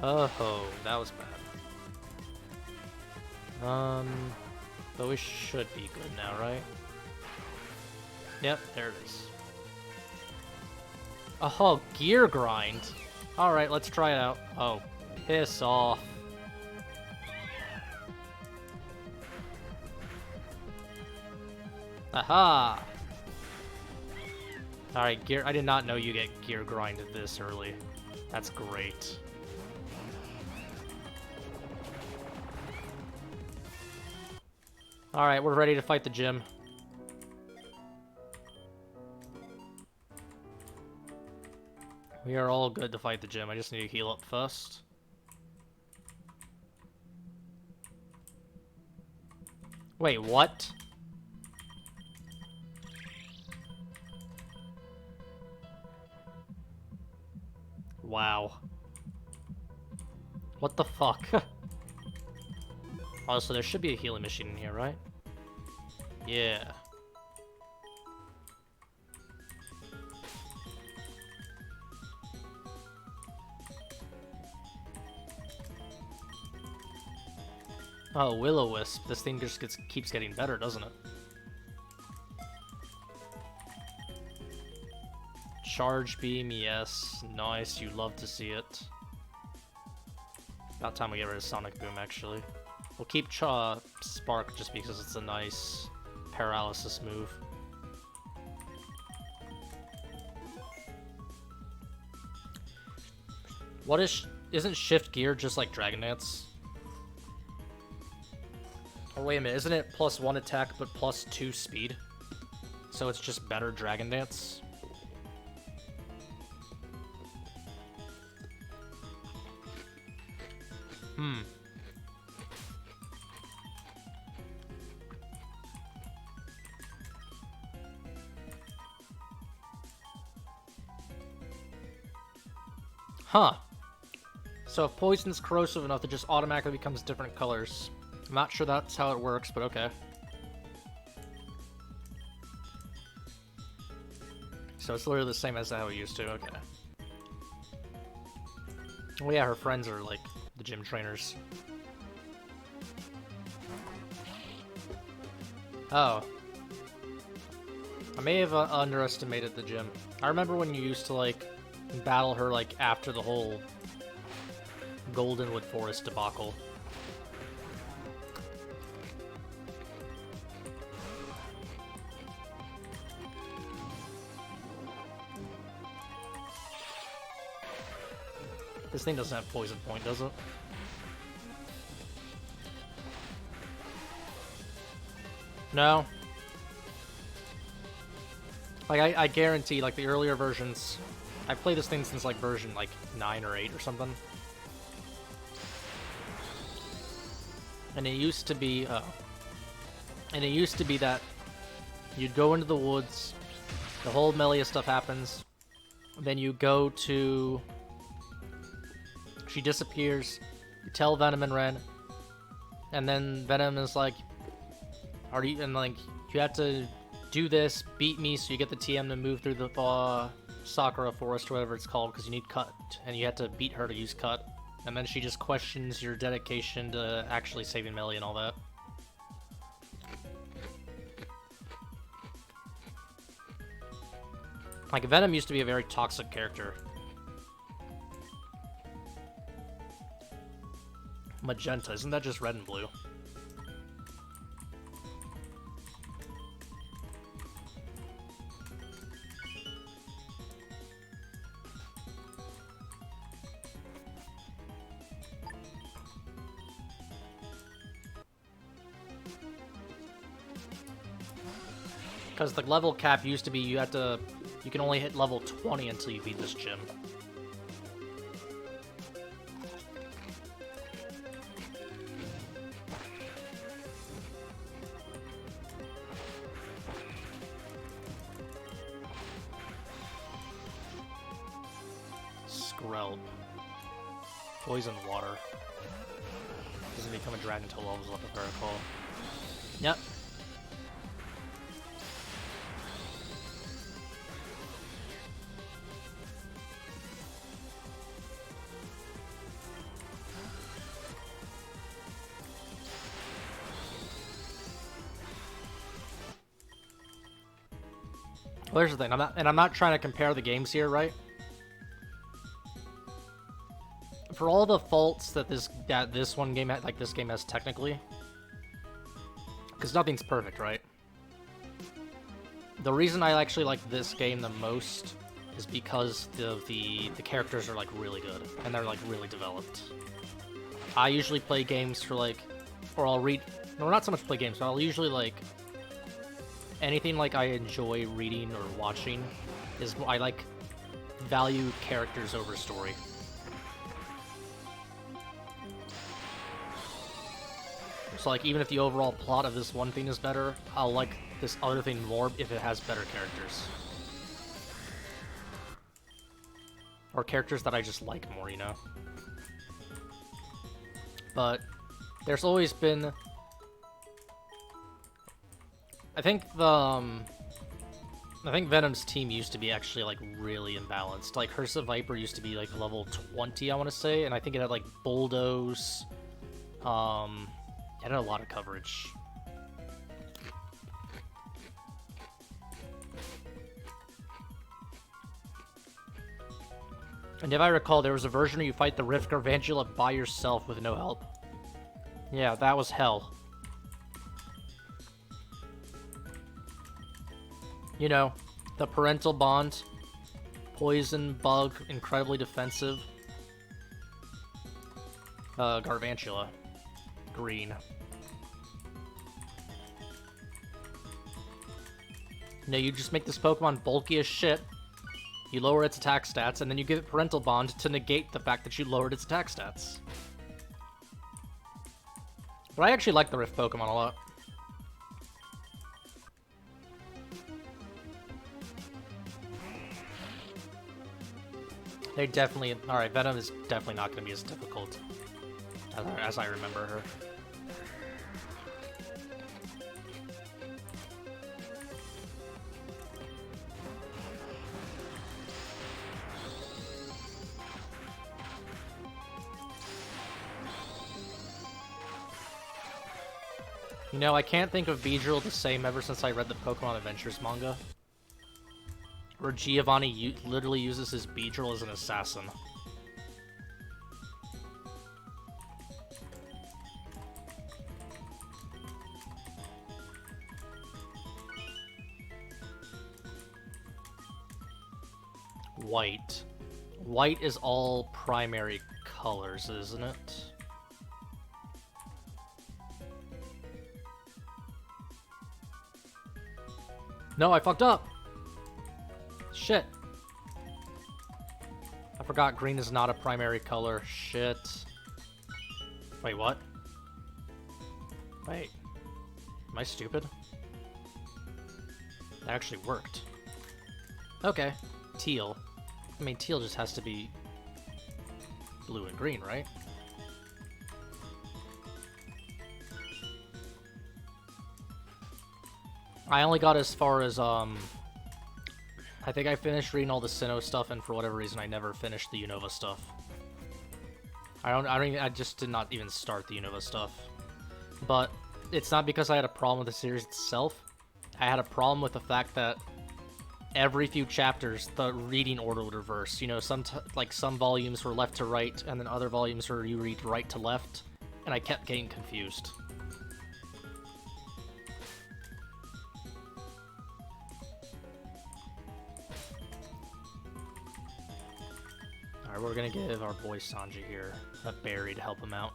Oh, that was bad. But we should be good now, right? Yep, there it is. Oh, Gear Grind. Alright, let's try it out. Oh, piss off. Aha! Alright, Gear. I did not know you get Gear Grinded this early. That's great. Alright, we're ready to fight the gym. We are all good to fight the gym. I just need to heal up first. Wait, what? Wow. What the fuck? Oh, so there should be a healing machine in here, right? Yeah. Oh, Will-O-Wisp. This thing just keeps getting better, doesn't it? Charge beam, yes. Nice, you love to see it. About time we get rid of Sonic Boom, actually. We'll keep Spark just because it's a nice paralysis move. What is... Isn't Shift Gear just like Dragon Dance? Oh, wait a minute. Isn't it +1 attack but +2 speed? So it's just better Dragon Dance? Hmm. Huh. So if poison's corrosive enough, it just automatically becomes different colors. I'm not sure that's how it works, but okay. So it's literally the same as how it used to, okay. Oh yeah, her friends are like the gym trainers. Oh. I may have underestimated the gym. I remember when you used to like battle her like after the whole Goldenwood Forest debacle. This thing doesn't have poison point, does it? No. Like, I guarantee, like, the earlier versions... I've played this thing since, like, version, like, 9 or 8 or something. And it used to be, and it used to be that you'd go into the woods, the whole Melia stuff happens, then you go to... She disappears, you tell Venam and Ren, and then Venam is like, are you, and like, you have to do this, beat me so you get the TM to move through the Sakura Forest or whatever it's called, because you need Cut, and you have to beat her to use Cut. And then she just questions your dedication to actually saving Melia and all that. Like, Venam used to be a very toxic character. Magenta, isn't that just red and blue? Because the level cap used to be you can only hit level 20 until you beat this gym. Skrelp. Poison water. Doesn't become a dragon until levels up, if I recall. Yep. Well, here's the thing. I'm not trying to compare the games here, right? For all the faults that this one game this game has technically, because nothing's perfect, right? The reason I actually like this game the most is because the characters are like really good and they're like really developed. I usually play games for like, or I'll read. No, not so much play games, but I'll usually like. Anything like I enjoy reading or watching is I like value characters over story. So, like, even if the overall plot of this one thing is better, I'll like this other thing more if it has better characters. Or characters that I just like more, you know? But there's always been... I think Venom's team used to be actually, like, really imbalanced. Like, Ursa Viper used to be, like, level 20, I want to say, and I think it had, like, Bulldoze, it had a lot of coverage. And if I recall, there was a version where you fight the Rift Garvantula by yourself with no help. Yeah, that was hell. You know, the parental bond, poison, bug, incredibly defensive. Garvantula. Green. No, you just make this Pokemon bulky as shit, you lower its attack stats, and then you give it parental bond to negate the fact that you lowered its attack stats. But I actually like the Rift Pokemon a lot. They definitely... Alright, Venom is definitely not going to be as difficult as I remember her. You know, I can't think of Beedrill the same ever since I read the Pokemon Adventures manga, where Giovanni literally uses his Beedrill as an assassin. White. White is all primary colors, isn't it? No, I fucked up! Shit. I forgot green is not a primary color. Shit. Wait, what? Wait. Am I stupid? That actually worked. Okay. Teal. I mean, teal just has to be blue and green, right? I only got as far as, I think I finished reading all the Sinnoh stuff, and for whatever reason, I never finished the Unova stuff. I just did not even start the Unova stuff. But it's not because I had a problem with the series itself. I had a problem with the fact that every few chapters, the reading order would reverse. You know, some volumes were left to right, and then other volumes were you read right to left, and I kept getting confused. Alright, we're gonna give our boy Sanji here a berry to help him out.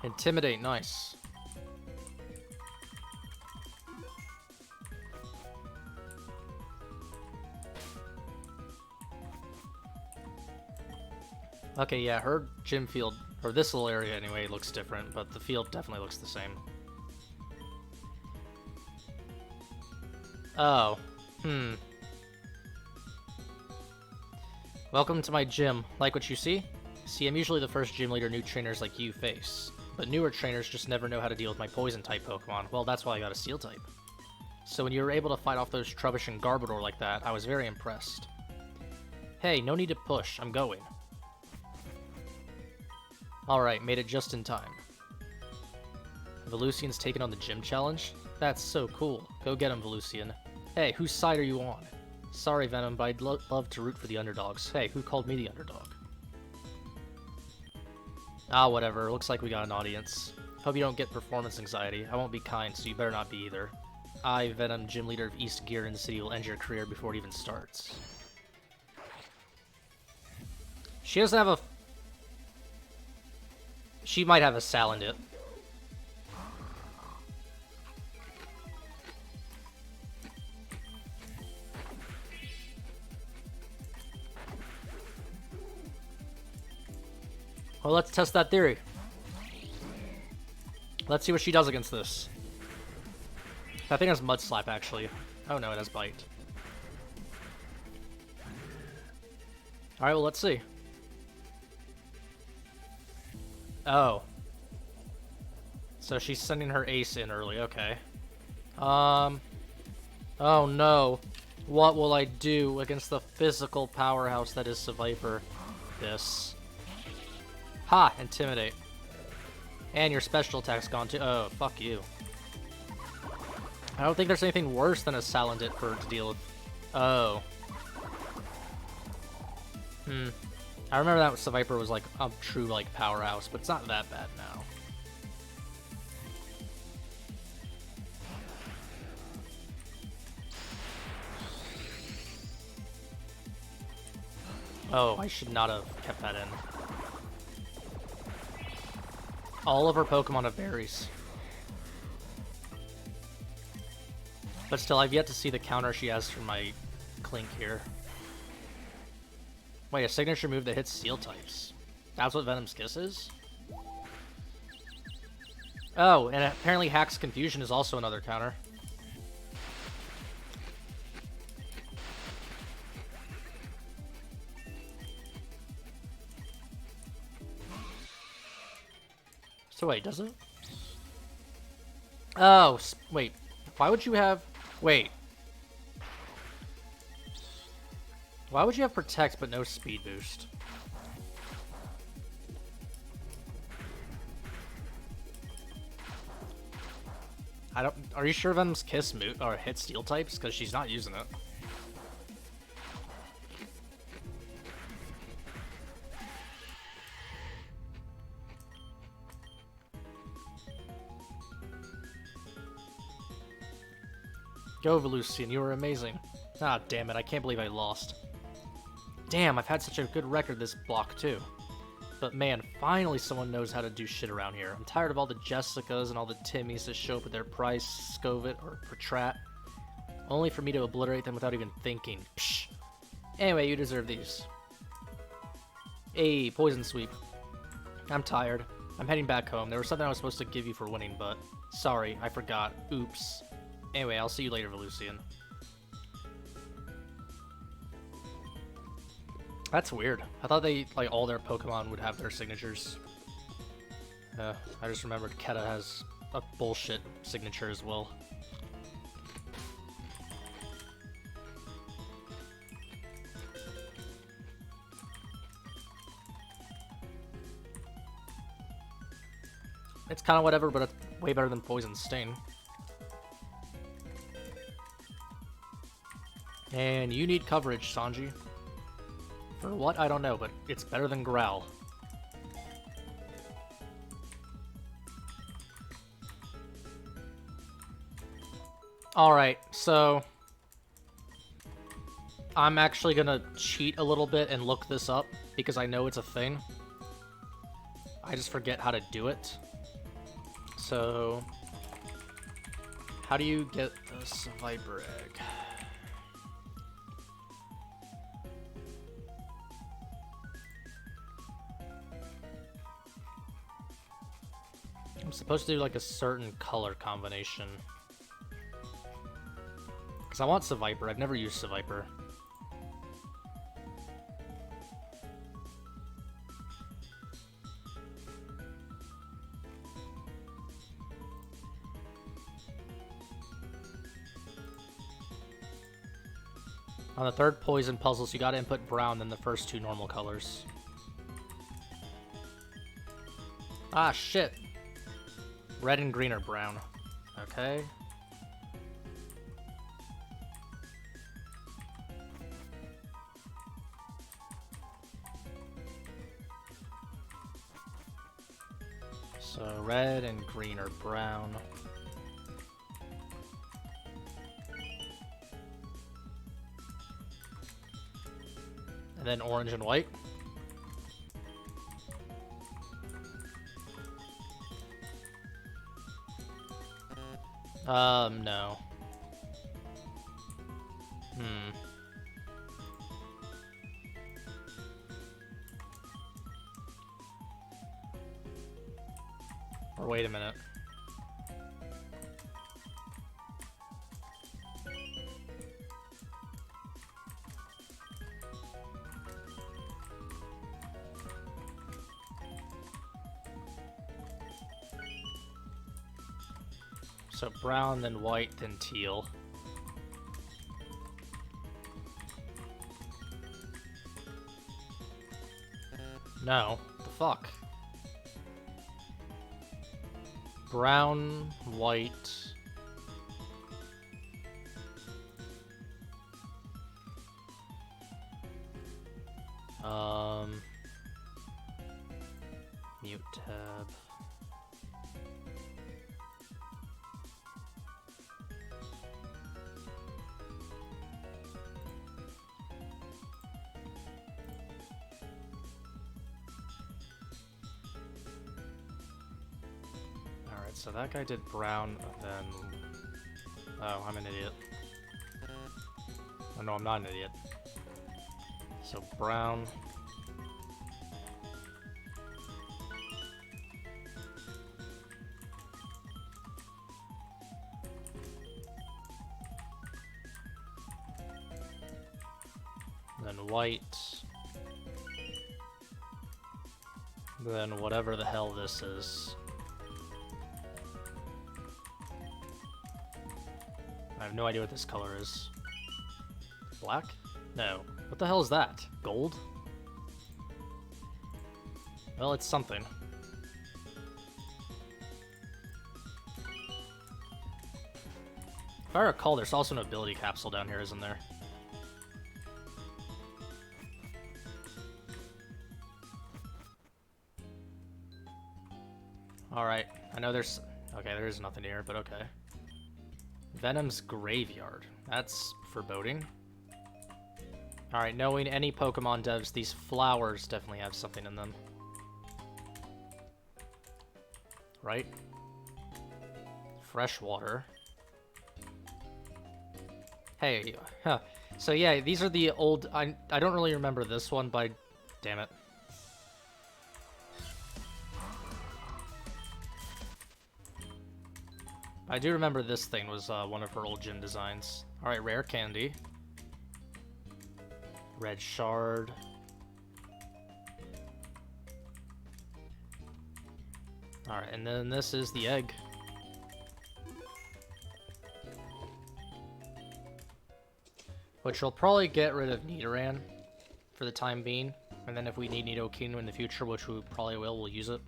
Intimidate, nice. Okay, yeah, her gym field, or this little area anyway, looks different, but the field definitely looks the same. Oh. Welcome to my gym. Like what you see? See, I'm usually the first gym leader new trainers like you face. But newer trainers just never know how to deal with my poison-type Pokemon. Well, that's why I got a Steel-type. So when you were able to fight off those Trubbish and Garbodor like that, I was very impressed. Hey, no need to push. I'm going. Alright, made it just in time. Velucian's taken on the gym challenge? That's so cool. Go get him, Velucian. Hey, whose side are you on? Sorry, Venom, but I'd love to root for the underdogs. Hey, who called me the underdog? Ah, whatever. Looks like we got an audience. Hope you don't get performance anxiety. I won't be kind, so you better not be either. I, Venam, gym leader of East Gearan City, will end your career before it even starts. She doesn't have a... She might have a Salandit. Well, let's test that theory. Let's see what she does against this. That thing has Mud Slap, actually. Oh no, it has Bite. Alright, well, let's see. Oh. So she's sending her ace in early, okay. Oh no. What will I do against the physical powerhouse that is Seviper? This. Ha! Intimidate. And your special attack's gone too. Oh, fuck you. I don't think there's anything worse than a Salandit to deal with. Oh. I remember that Seviper was like a true like powerhouse, but it's not that bad now. Oh, I should not have kept that in. All of her Pokemon have berries. But still, I've yet to see the counter she has for my Clink here. Wait, a signature move that hits Steel types. That's what Venom's Kiss is? Oh, and apparently Hack's Confusion is also another counter. So wait, does it? Oh, wait. Why would you have... Wait. Why would you have Protect but no Speed Boost? I don't... Are you sure Venom's Kiss or hit Steel types? Because she's not using it. Go, Velucian, you were amazing. Ah, damn it, I can't believe I lost. Damn, I've had such a good record this block, too. But man, finally someone knows how to do shit around here. I'm tired of all the Jessicas and all the Timmys that show up with their price, Scovit, or Patrat. Only for me to obliterate them without even thinking. Psh. Anyway, you deserve these. Hey, Poison Sweep. I'm tired. I'm heading back home. There was something I was supposed to give you for winning, but... Sorry, I forgot. Oops. Anyway, I'll see you later, Velucian. That's weird. I thought they, like, all their Pokemon would have their signatures. I just remembered Keta has a bullshit signature as well. It's kind of whatever, but it's way better than Poison Sting. And you need coverage, Sanji. For what? I don't know, but it's better than Growl. Alright, so... I'm actually gonna cheat a little bit and look this up, because I know it's a thing. I just forget how to do it. So... How do you get this Viper Egg? I'm supposed to do like a certain color combination. Because I want Seviper. I've never used Seviper. On the third poison puzzles, you gotta input brown, then the first two normal colors. Ah, shit. Red and green are brown. Okay. So red and green are brown. And then orange and white. No. Or wait a minute. So brown, then white, then teal. No. What the fuck? Brown, white. Mute tab. Alright, so that guy did brown, then... Oh, I'm an idiot. Oh no, I'm not an idiot. So brown... Then white... Then whatever the hell this is. I have no idea what this color is. Black? No. What the hell is that? Gold? Well, it's something. If I recall, there's also an ability capsule down here, isn't there? Alright, I know there's... Okay, there is nothing here, but okay. Venam's Graveyard. That's foreboding. Alright, knowing any Pokemon devs, these flowers definitely have something in them. Right? Freshwater. Hey, huh. So yeah, these are the old... I don't really remember this one, but... Damn it. I do remember this thing was one of her old gym designs. Alright, rare candy. Red shard. Alright, and then this is the egg. Which will probably get rid of Nidoran for the time being. And then if we need Nidoking in the future, which we probably will, we'll use it.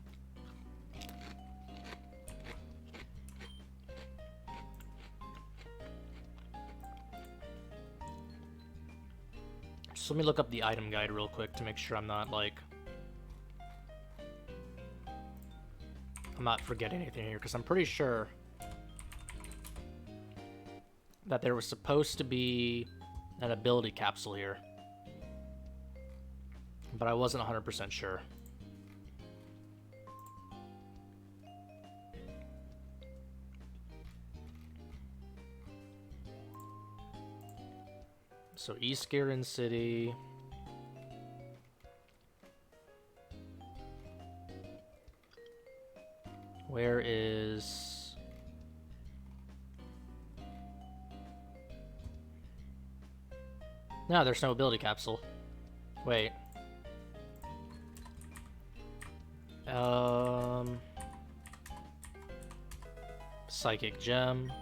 So let me look up the item guide real quick to make sure I'm not, like... I'm not forgetting anything here, because I'm pretty sure that there was supposed to be an ability capsule here. But I wasn't 100% sure. So East Gearan City. Where is... No, there's no ability capsule. Wait. Psychic Gem.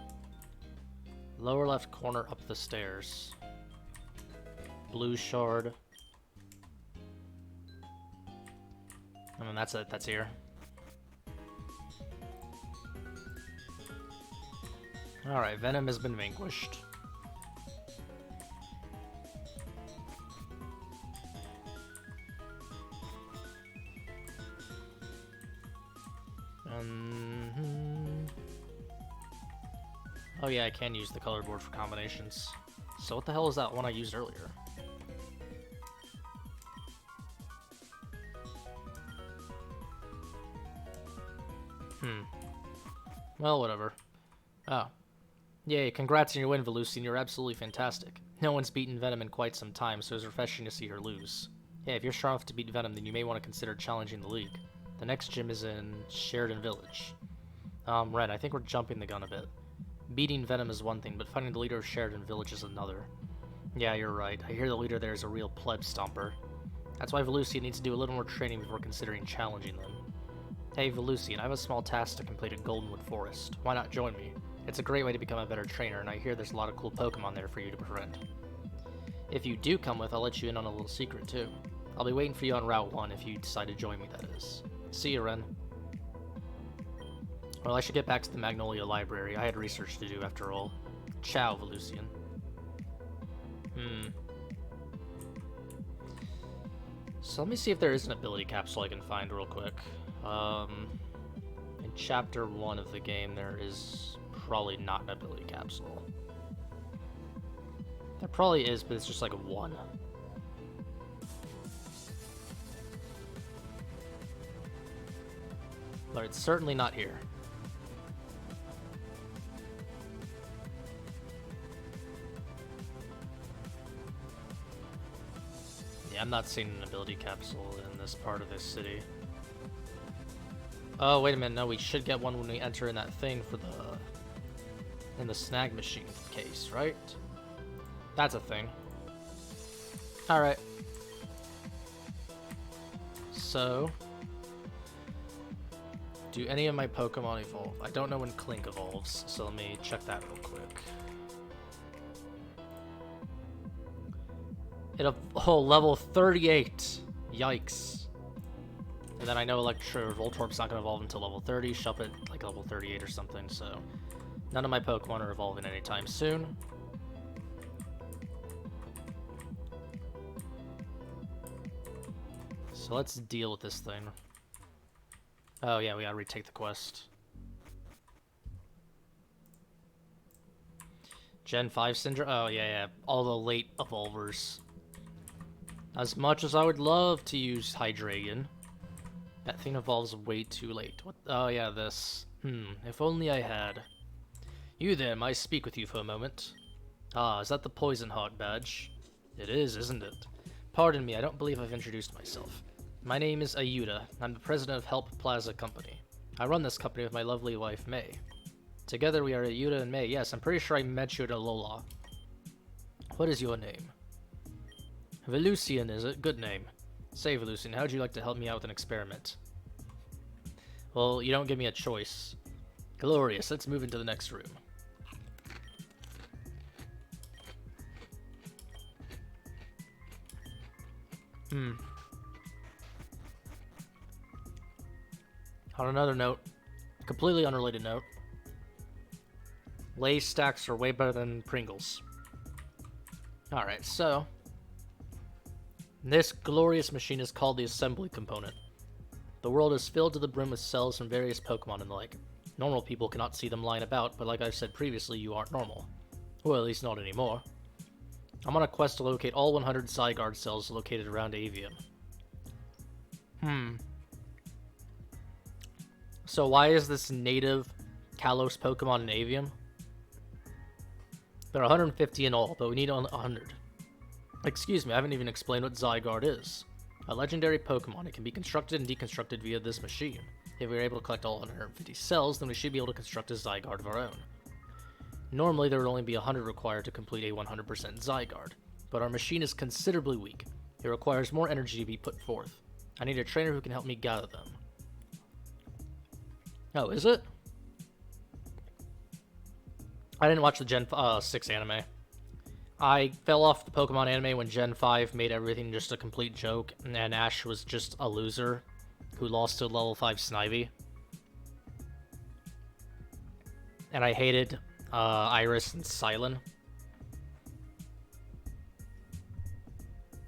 Lower left corner up the stairs. Blue shard. I mean, that's it. That's here. Alright, Venam has been vanquished. Oh yeah, I can use the color board for combinations. So what the hell is that one I used earlier? Well, whatever. Oh. Yay, congrats on your win, Velucian. You're absolutely fantastic. No one's beaten Venam in quite some time, so it's refreshing to see her lose. Yeah, if you're strong enough to beat Venam, then you may want to consider challenging the league. The next gym is in Sheridan Village. Ren, I think we're jumping the gun a bit. Beating Venam is one thing, but finding the leader of Sheridan Village is another. Yeah, you're right. I hear the leader there is a real pleb stomper. That's why Velusian needs to do a little more training before considering challenging them. Hey, Velusian, I have a small task to complete at Goldenwood Forest. Why not join me? It's a great way to become a better trainer, and I hear there's a lot of cool Pokemon there for you to befriend. If you do come with, I'll let you in on a little secret, too. I'll be waiting for you on Route 1 if you decide to join me, that is. See you, Ren. Well, I should get back to the Magnolia Library. I had research to do, after all. Ciao, Velusian. So let me see if there is an ability capsule I can find real quick. In Chapter 1 of the game, there is probably not an ability capsule. There probably is, but it's just like a 1. But it's certainly not here. Yeah, I'm not seeing an ability capsule in this part of this city. Oh, wait a minute, no, we should get one when we enter in that thing for in the snag machine case, right? That's a thing. Alright. So, do any of my Pokemon evolve? I don't know when Clink evolves, so let me check that real quick. Level 38. Yikes. And then I know Voltorb's not going to evolve until level 30. Shuppet, like level 38 or something, so none of my Pokemon are evolving anytime soon. So let's deal with this thing. Oh yeah, we gotta retake the quest. Gen 5 Syndrome? Oh yeah. All the late evolvers. As much as I would love to use Hydreigon, that thing evolves way too late. What? Oh yeah, this. If only I had. You there, may I speak with you for a moment? Ah, is that the Poison Heart badge? It is, isn't it? Pardon me, I don't believe I've introduced myself. My name is Ayuda. I'm the president of Help Plaza Company. I run this company with my lovely wife, May. Together we are Ayuda and May. Yes, I'm pretty sure I met you at Alola. What is your name? Velusian, is it? Good name. Say, Velusian, how'd you like to help me out with an experiment? Well, you don't give me a choice. Glorious, let's move into the next room. On another note, completely unrelated note, Lay's stacks are way better than Pringles. Alright, so this glorious machine is called the assembly component. The world is filled to the brim with cells from various Pokemon and the like. Normal people cannot see them lying about, but like I've said previously, you aren't normal. Well, at least not anymore. I'm on a quest to locate all 100 Zygarde cells located around Avium. So why is this native Kalos Pokemon in Avium? There are 150 in all, but we need 100. Excuse me, I haven't even explained what Zygarde is. A legendary Pokemon. It can be constructed and deconstructed via this machine. If we are able to collect all 150 cells, then we should be able to construct a Zygarde of our own. Normally, there would only be 100 required to complete a 100% Zygarde, but our machine is considerably weak. It requires more energy to be put forth. I need a trainer who can help me gather them. Oh, is it? I didn't watch the Gen 6 anime. I fell off the Pokemon anime when Gen 5 made everything just a complete joke, and Ash was just a loser who lost to level 5 Snivy. And I hated Iris and Silent.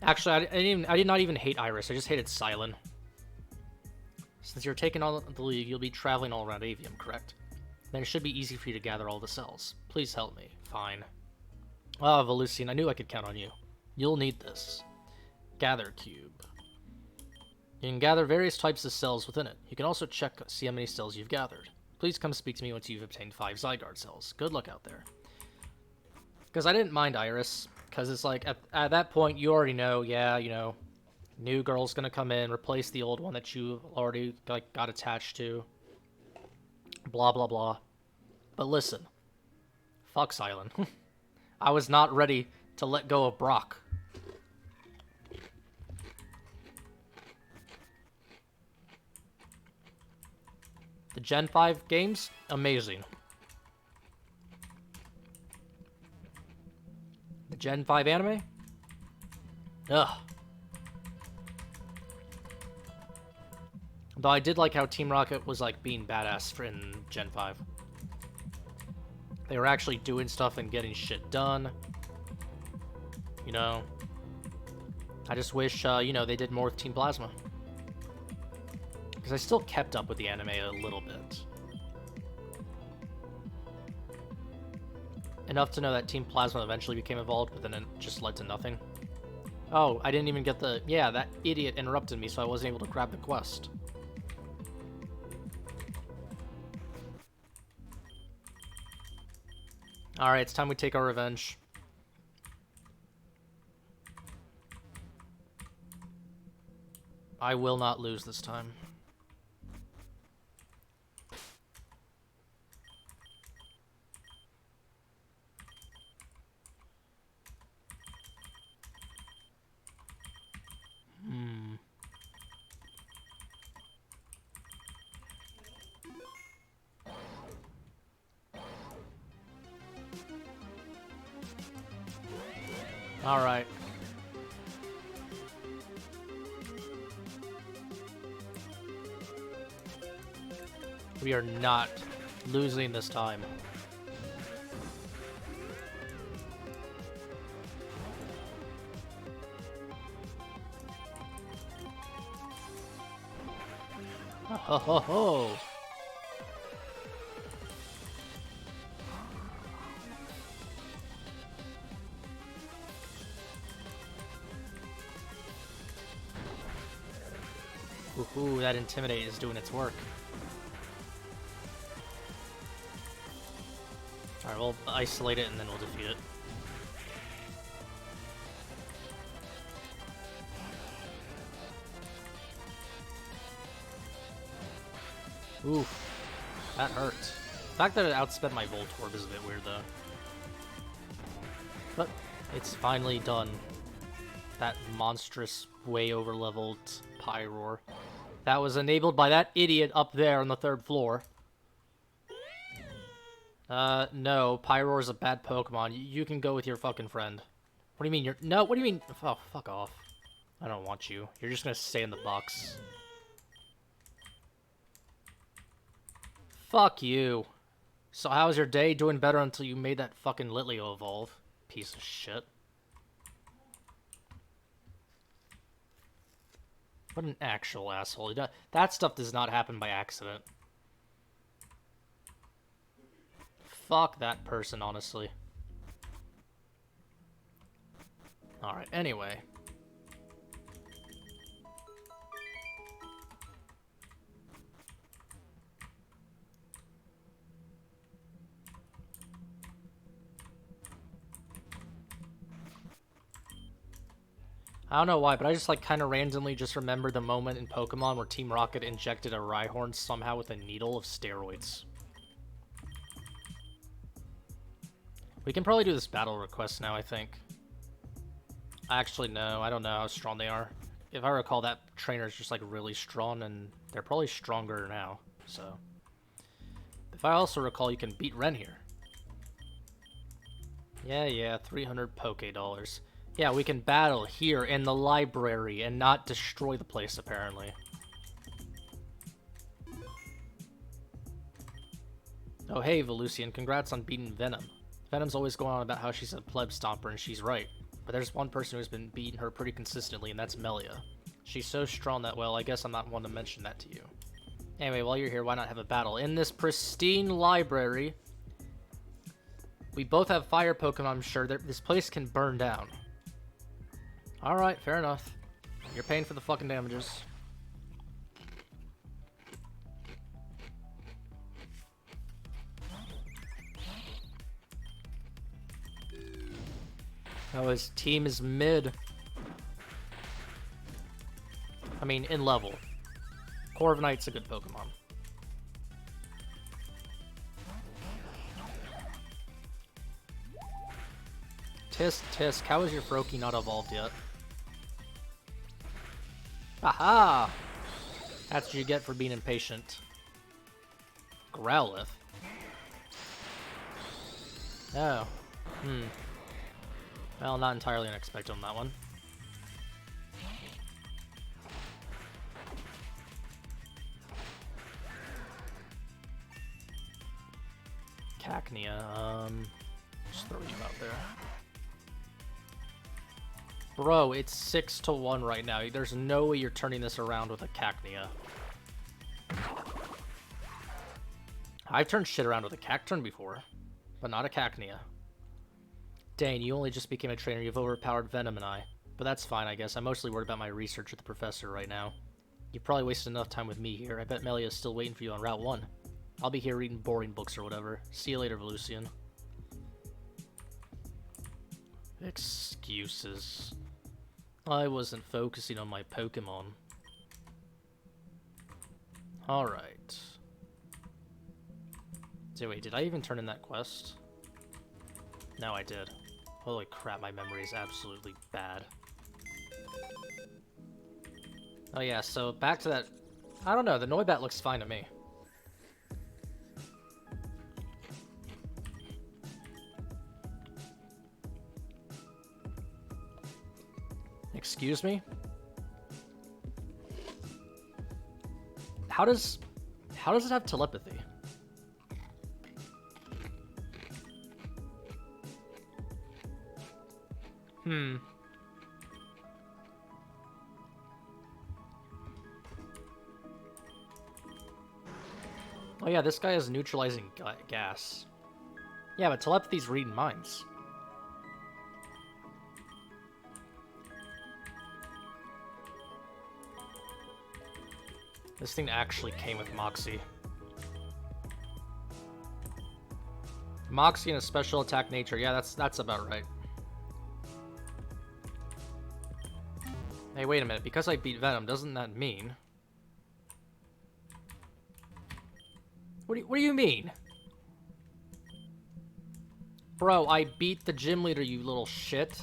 Actually, I did not even hate Iris, I just hated Silent. Since you're taking on the league, you'll be traveling all around Avium, correct? Then it should be easy for you to gather all the cells. Please help me. Fine. Ah, Velusian, I knew I could count on you. You'll need this. Gather Cube. You can gather various types of cells within it. You can also check to see how many cells you've gathered. Please come speak to me once you've obtained 5 Zygarde cells. Good luck out there. Because I didn't mind Iris, because it's like, at that point, you already know, yeah, you know, new girl's gonna come in, replace the old one that you already got attached to. blah blah blah. But listen, fuck Silent. I was not ready to let go of Brock. The Gen 5 games, amazing. The Gen 5 anime? Ugh. Though I did like how Team Rocket was like being badass in Gen 5. They were actually doing stuff and getting shit done. You know. I just wish, you know, they did more with Team Plasma. Because I still kept up with the anime a little bit. Enough to know that Team Plasma eventually became involved, but then it just led to nothing. Oh, I didn't even get the... Yeah, that idiot interrupted me, so I wasn't able to grab the quest. Alright, it's time we take our revenge. I will not lose this time. Alright. We are not losing this time. Ho ho ho! Ooh, that Intimidate is doing its work. Alright, we'll isolate it and then we'll defeat it. Oof. That hurt. The fact that it outsped my Voltorb is a bit weird, though. But it's finally done. That monstrous, way over-leveled Pyroar. That was enabled by that idiot up there on the 3rd floor. No. Pyroar's a bad Pokemon. You can go with your fucking friend. What do you mean you're... No, what do you mean... Oh, fuck off. I don't want you. You're just gonna stay in the box. Fuck you. So how was your day? Doing better until you made that fucking Litleo evolve. Piece of shit. What an actual asshole. That stuff does not happen by accident. Fuck that person, honestly. Alright, anyway. I don't know why, but I just like kind of randomly just remember the moment in Pokemon where Team Rocket injected a Rhyhorn somehow with a needle of steroids. We can probably do this battle request now, I think. Actually, no, I don't know how strong they are. If I recall, that trainer is just like really strong, and they're probably stronger now, so. If I also recall, you can beat Ren here. Yeah, 300 Poké Dollars. Yeah, we can battle here in the library and not destroy the place, apparently. Oh, hey, Velucian, congrats on beating Venam. Venom's always going on about how she's a pleb stomper, and she's right. But there's one person who's been beating her pretty consistently, and that's Melia. She's so strong that, well, I guess I'm not one to mention that to you. Anyway, while you're here, why not have a battle? In this pristine library, we both have fire Pokemon, I'm sure. This place can burn down. Alright, fair enough. You're paying for the fucking damages. Oh, his team is mid. I mean, in level. Corviknight's a good Pokemon. Tisk, tisk. How is your Froakie not evolved yet? Aha! That's what you get for being impatient. Growlithe. Oh. Well, not entirely unexpected on that one. Cacnea, just throw you out there. Bro, it's 6-1 right now. There's no way you're turning this around with a Cacnea. I've turned shit around with a Cacturn before, but not a Cacnea. Dane, you only just became a trainer. You've overpowered Venam and I. But that's fine, I guess. I'm mostly worried about my research with the professor right now. You've probably wasted enough time with me here. I bet Melia's still waiting for you on Route 1. I'll be here reading boring books or whatever. See you later, Velucian. Excuses. I wasn't focusing on my Pokemon. Alright. So wait, did I even turn in that quest? No, I did. Holy crap, my memory is absolutely bad. Oh yeah, so back to that... I don't know, the Noibat looks fine to me. Excuse me? How does it have telepathy? Oh yeah, this guy has neutralizing gas. Yeah, but telepathy's reading minds. This thing actually came with Moxie. Moxie and a special attack nature. Yeah, that's about right. Hey, wait a minute. Because I beat Venam, doesn't that mean... What do you mean? Bro, I beat the gym leader, you little shit.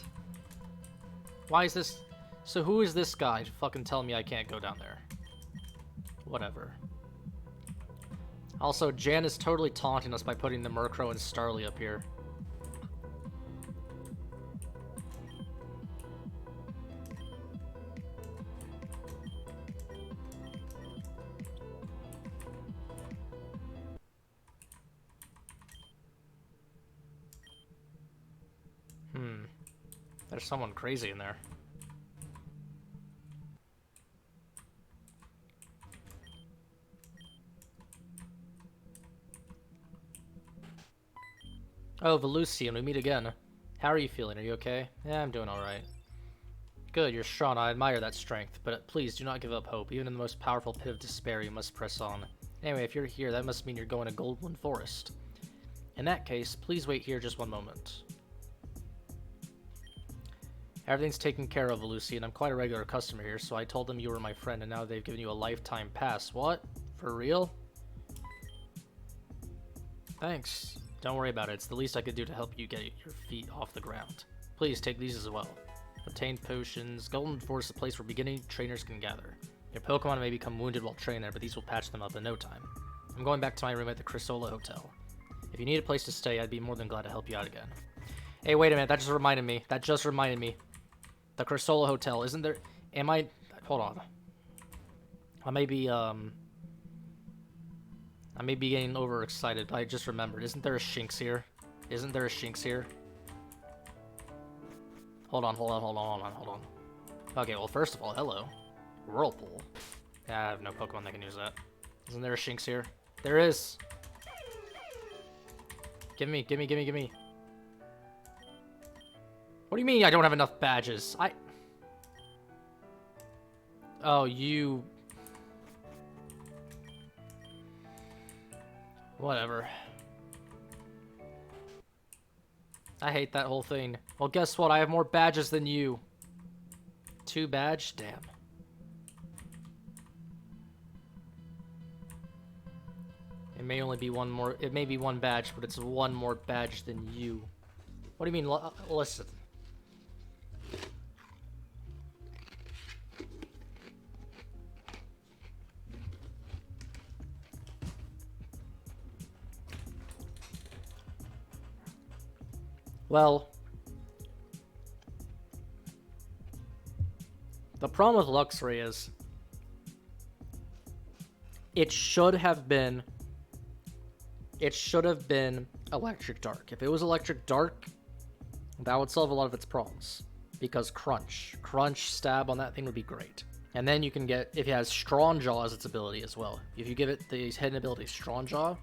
Why is this... So who is this guy fucking telling me I can't go down there? Whatever. Also, Jan is totally taunting us by putting the Murkrow and Starly up here. There's someone crazy in there. Oh, Velucian, we meet again. How are you feeling? Are you okay? Yeah, I'm doing alright. Good, you're strong. I admire that strength, but please do not give up hope. Even in the most powerful pit of despair, you must press on. Anyway, if you're here, that must mean you're going to Goldenwood Forest. In that case, please wait here just one moment. Everything's taken care of, Velucian. I'm quite a regular customer here, so I told them you were my friend, and now they've given you a lifetime pass. What? For real? Thanks. Don't worry about it. It's the least I could do to help you get your feet off the ground. Please take these as well. Obtain potions. Goldenwood Forest is a place where beginning trainers can gather. Your Pokemon may become wounded while training there, but these will patch them up in no time. I'm going back to my room at the Crisolo Hotel. If you need a place to stay, I'd be more than glad to help you out again. Hey, wait a minute. That just reminded me. The Crisolo Hotel. Isn't there... Hold on. I may be getting overexcited, but I just remembered. Isn't there a Shinx here? Hold on. Okay, well, first of all, hello. Whirlpool. Yeah, I have no Pokemon that can use that. Isn't there a Shinx here? There is! Gimme. What do you mean I don't have enough badges? Oh, you... Whatever. I hate that whole thing. Well, guess what? I have more badges than you. 2 badge? Damn. It may only be one more... It may be 1 badge, but it's 1 more badge than you. What do you mean? Listen. Well, the problem with Luxray is it should have been Electric Dark. If it was Electric Dark, that would solve a lot of its problems. Because Crunch Stab on that thing would be great. And then you can get, if it has Strong Jaw as its ability as well. If you give it these hidden abilities, Strong Jaw,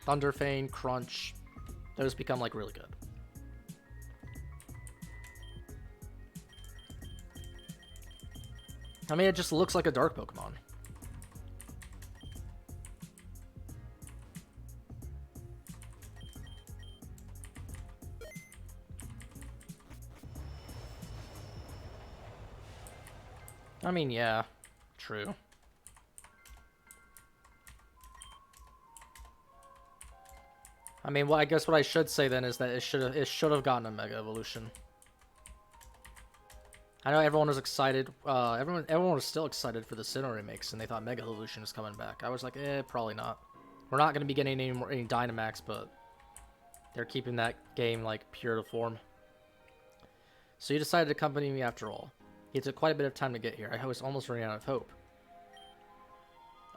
Thunder Fang, Crunch, those become like really good. I mean, it just looks like a dark Pokemon. I mean, yeah, true. I mean, well, I guess what I should say then is that it should have gotten a Mega Evolution. I know everyone was excited. Everyone was still excited for the Sinnoh remakes, and they thought Mega Evolution was coming back. I was like, probably not. We're not going to be getting any Dynamax, but they're keeping that game like pure to form. So you decided to accompany me after all. It took quite a bit of time to get here. I was almost running out of hope.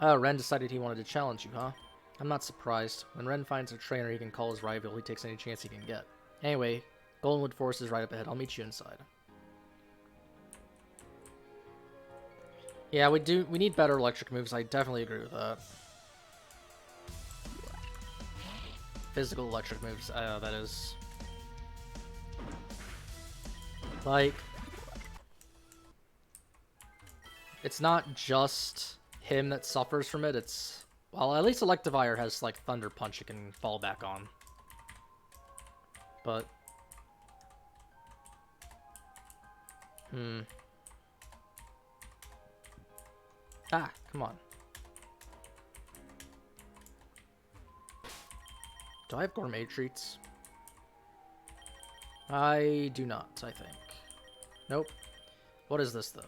Oh, Ren decided he wanted to challenge you, huh? I'm not surprised. When Ren finds a trainer he can call his rival, he takes any chance he can get. Anyway, Goldenwood Forest is right up ahead. I'll meet you inside. Yeah, we need better electric moves. I definitely agree with that. Physical electric moves, that is. Like, it's not just him that suffers from it, it's... Well, at least Electivire has, like, Thunder Punch it can fall back on. But... Ah, come on. Do I have gourmet treats? I do not, I think. Nope. What is this, though?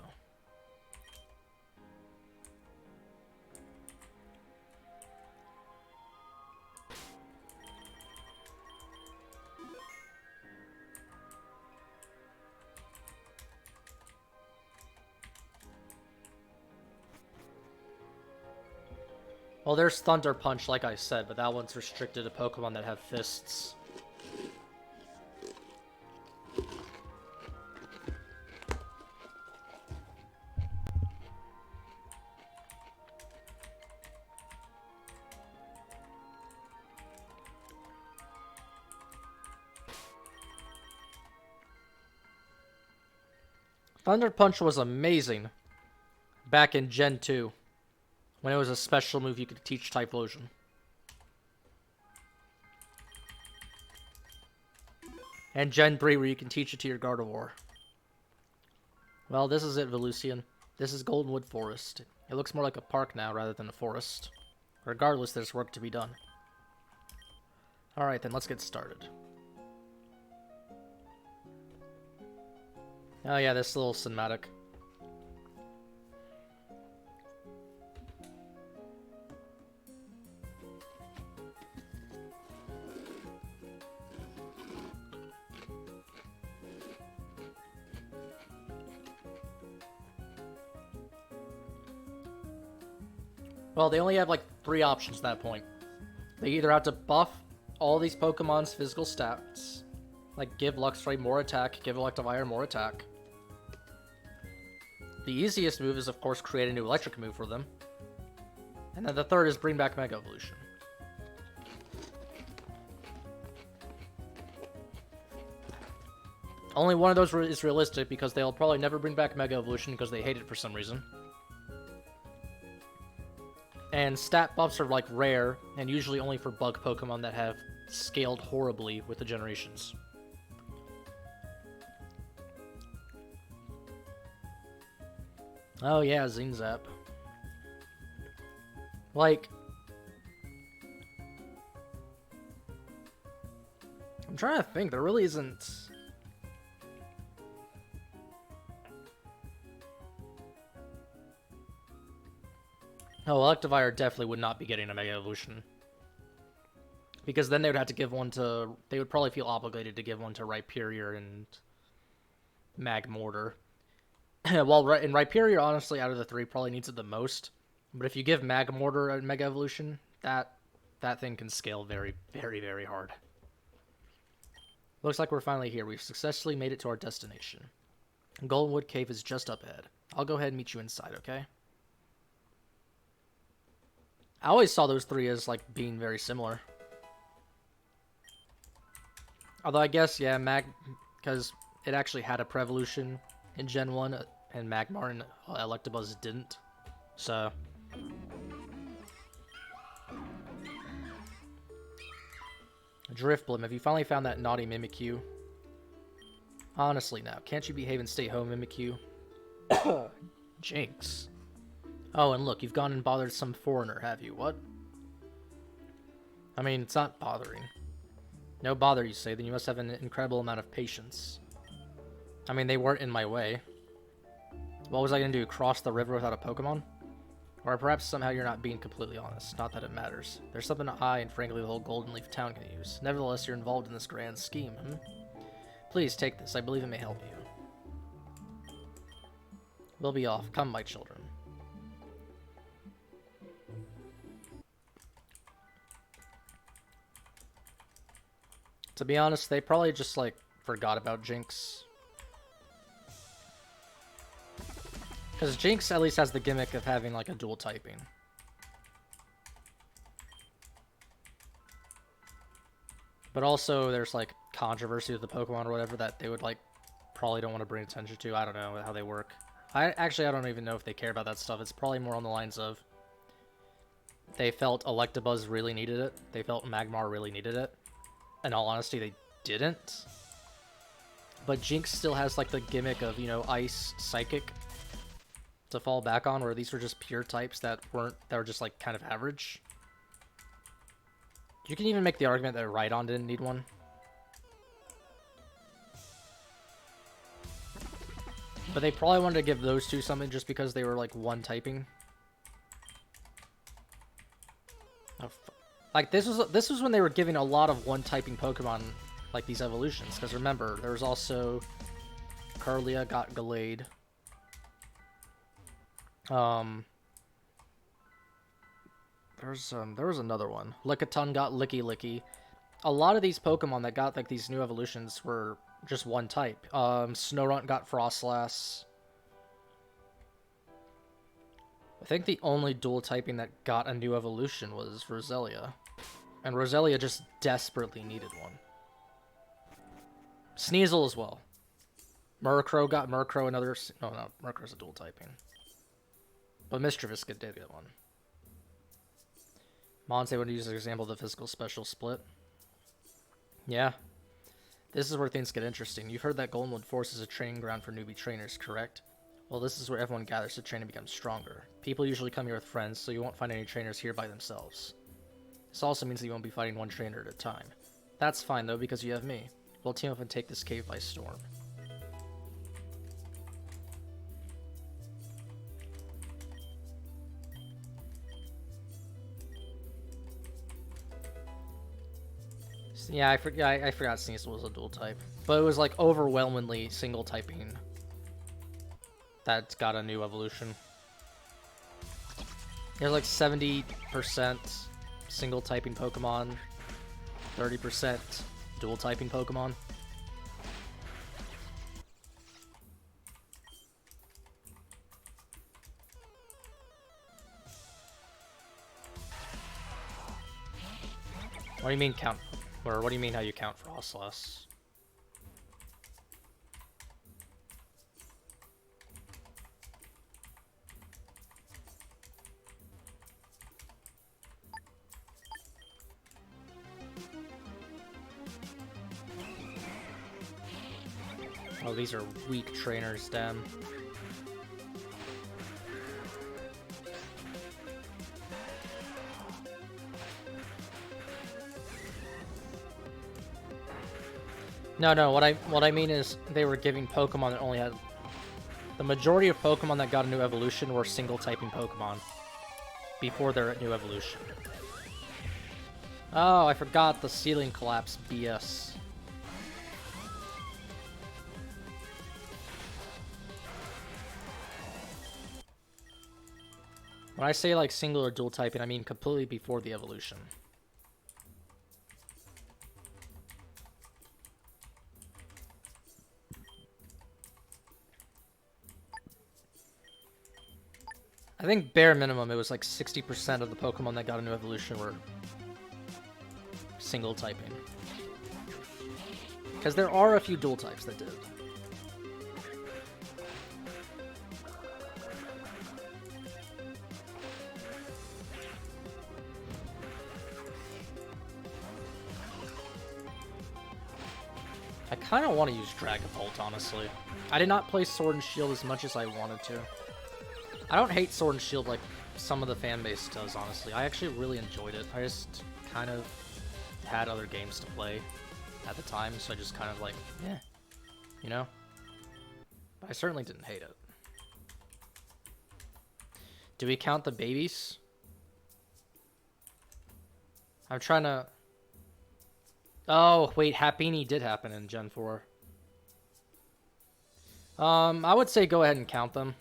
Well, there's Thunder Punch, like I said, but that one's restricted to Pokemon that have fists. Thunder Punch was amazing back in Gen 2. When it was a special move you could teach Typhlosion. And Gen 3 where you can teach it to your Gardevoir. Well, this is it, Velucian. This is Goldenwood Forest. It looks more like a park now rather than a forest. Regardless, there's work to be done. Alright then, let's get started. Oh yeah, this little cinematic. Well, they only have like 3 options at that point. They either have to buff all these Pokemon's physical stats, like give Luxray more attack, give Electivire more attack. The easiest move is, of course, create a new electric move for them. And then the third is bring back Mega Evolution. Only one of those is realistic because they'll probably never bring back Mega Evolution because they hate it for some reason. And stat buffs are like rare and usually only for bug Pokemon that have scaled horribly with the generations. Oh yeah, Zingzap. Like, I'm trying to think, there really isn't... Oh, Electivire definitely would not be getting a Mega Evolution. Because then they would have to give one to... They would probably feel obligated to give one to Rhyperior and Magmortar. Well, in Rhyperior, honestly, out of the three, probably needs it the most. But if you give Magmortar a Mega Evolution, that thing can scale very, very, very hard. Looks like we're finally here. We've successfully made it to our destination. Goldenwood Cave is just up ahead. I'll go ahead and meet you inside, okay? I always saw those three as, like, being very similar. Although I guess, yeah, because it actually had a Prevolution in Gen 1, and Magmar and Electabuzz didn't. So... Driftblim, have you finally found that naughty Mimikyu? Honestly now, can't you behave and stay home, Mimikyu? Jinx. Oh, and look, you've gone and bothered some foreigner, have you? What? I mean, it's not bothering. No bother, you say, then you must have an incredible amount of patience. I mean, they weren't in my way. What was I going to do, cross the river without a Pokemon? Or perhaps somehow you're not being completely honest. Not that it matters. There's something I, and frankly the whole Golden Leaf town can use. Nevertheless, you're involved in this grand scheme, Please take this. I believe it may help you. We'll be off. Come, my children. To be honest, they probably just, like, forgot about Jinx. Because Jinx at least has the gimmick of having, like, a dual typing. But also, there's, like, controversy with the Pokemon or whatever that they would, like, probably don't want to bring attention to. I don't know how they work. I don't even know if they care about that stuff. It's probably more on the lines of they felt Electabuzz really needed it. They felt Magmar really needed it. In all honesty, they didn't. But Jinx still has, like, the gimmick of, you know, Ice, Psychic to fall back on, where these were just pure types that were just, like, kind of average. You can even make the argument that Rhydon didn't need one. But they probably wanted to give those two something just because they were, like, one typing. Oh, like, this was when they were giving a lot of one typing Pokemon, like, these evolutions. Because remember, there was also Kirlia got Gallade. There was another one. Lickitung got Licky Licky. A lot of these Pokemon that got, like, these new evolutions were just one type. Snorunt got Frostlass. I think the only dual typing that got a new evolution was Roselia. And Roselia just desperately needed one. Sneasel as well. Murkrow got Murkrow, another... No, Murkrow's a dual typing. But Mischievous did get one. Monte would use as an example of the physical special split. Yeah. This is where things get interesting. You've heard that Goldenwood Forest is a training ground for newbie trainers, correct? Well, this is where everyone gathers to train and become stronger. People usually come here with friends, so you won't find any trainers here by themselves. This also means that you won't be fighting one trainer at a time. That's fine, though, because you have me. We'll team up and take this cave by storm. Yeah, I forgot Sneasel was a dual type. But it was, like, overwhelmingly single typing that got a new evolution. There's like 70% single typing Pokemon, 30% dual typing Pokemon. What do you mean count? Or what do you mean how you count Frostlass? Oh, these are weak trainers, damn. No, what I mean is they were giving Pokemon that only had... The majority of Pokemon that got a new evolution were single typing Pokemon before their new evolution. Oh, I forgot the ceiling collapse BS. When I say like single or dual typing, I mean completely before the evolution. I think bare minimum it was like 60% of the Pokemon that got a new evolution were single typing. Because there are a few dual types that did. I kind of want to use Dragon Bolt, honestly. I did not play Sword and Shield as much as I wanted to. I don't hate Sword and Shield like some of the fan base does, honestly. I actually really enjoyed it. I just kind of had other games to play at the time, so I just kind of like, yeah, you know? But I certainly didn't hate it. Do we count the babies? I'm trying to... Oh, wait, Happiny did happen in Gen 4. I would say go ahead and count them.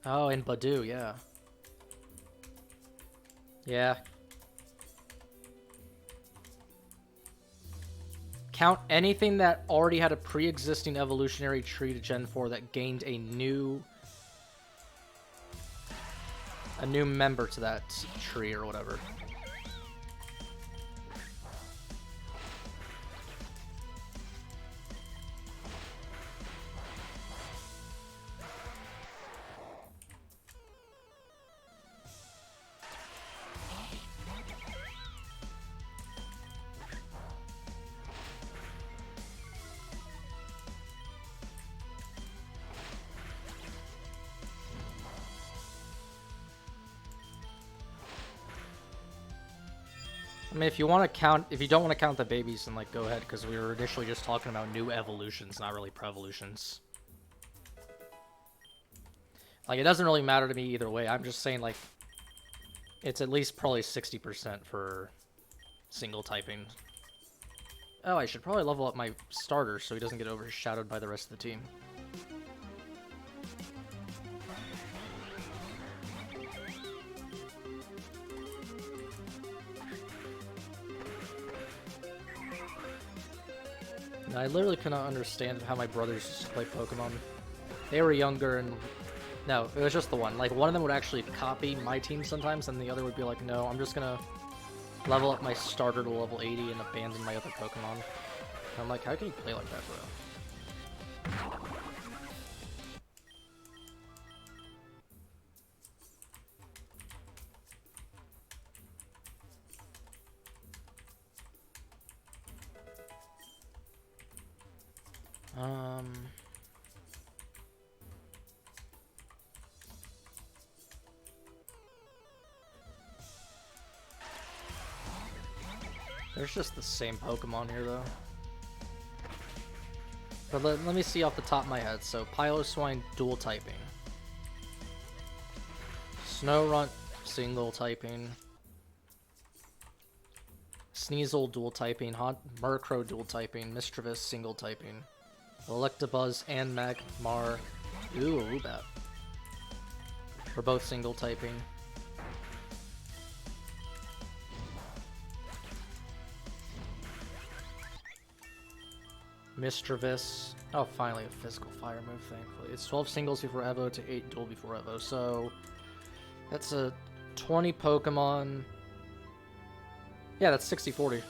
Oh, and Badoo, yeah. Yeah. Count anything that already had a pre-existing evolutionary tree to Gen 4 that gained a new member to that tree or whatever. I mean, if you want to count, if you don't want to count the babies, then like go ahead, because we were initially just talking about new evolutions, not really pre-evolutions. Like, it doesn't really matter to me either way. I'm just saying, like, it's at least probably 60% for single typing. Oh, I should probably level up my starter so he doesn't get overshadowed by the rest of the team. I literally cannot understand how my brothers used to play Pokemon. They were younger and... No, it was just the one. Like, one of them would actually copy my team sometimes, and the other would be like, no, I'm just gonna level up my starter to level 80 and abandon my other Pokemon. And I'm like, how can you play like that, bro? There's just the same Pokemon here, though. But let me see off the top of my head. So, Piloswine, dual typing. Snorunt, single typing. Sneasel, dual typing. Murkrow, dual typing. Mischievous, single typing. Electabuzz and Magmar. Ooh, Rubat. We're both single typing. Mischievous. Oh, finally a physical fire move, thankfully. It's 12 singles before Evo to 8 dual before Evo, so that's a 20 Pokemon. Yeah, that's 60-40.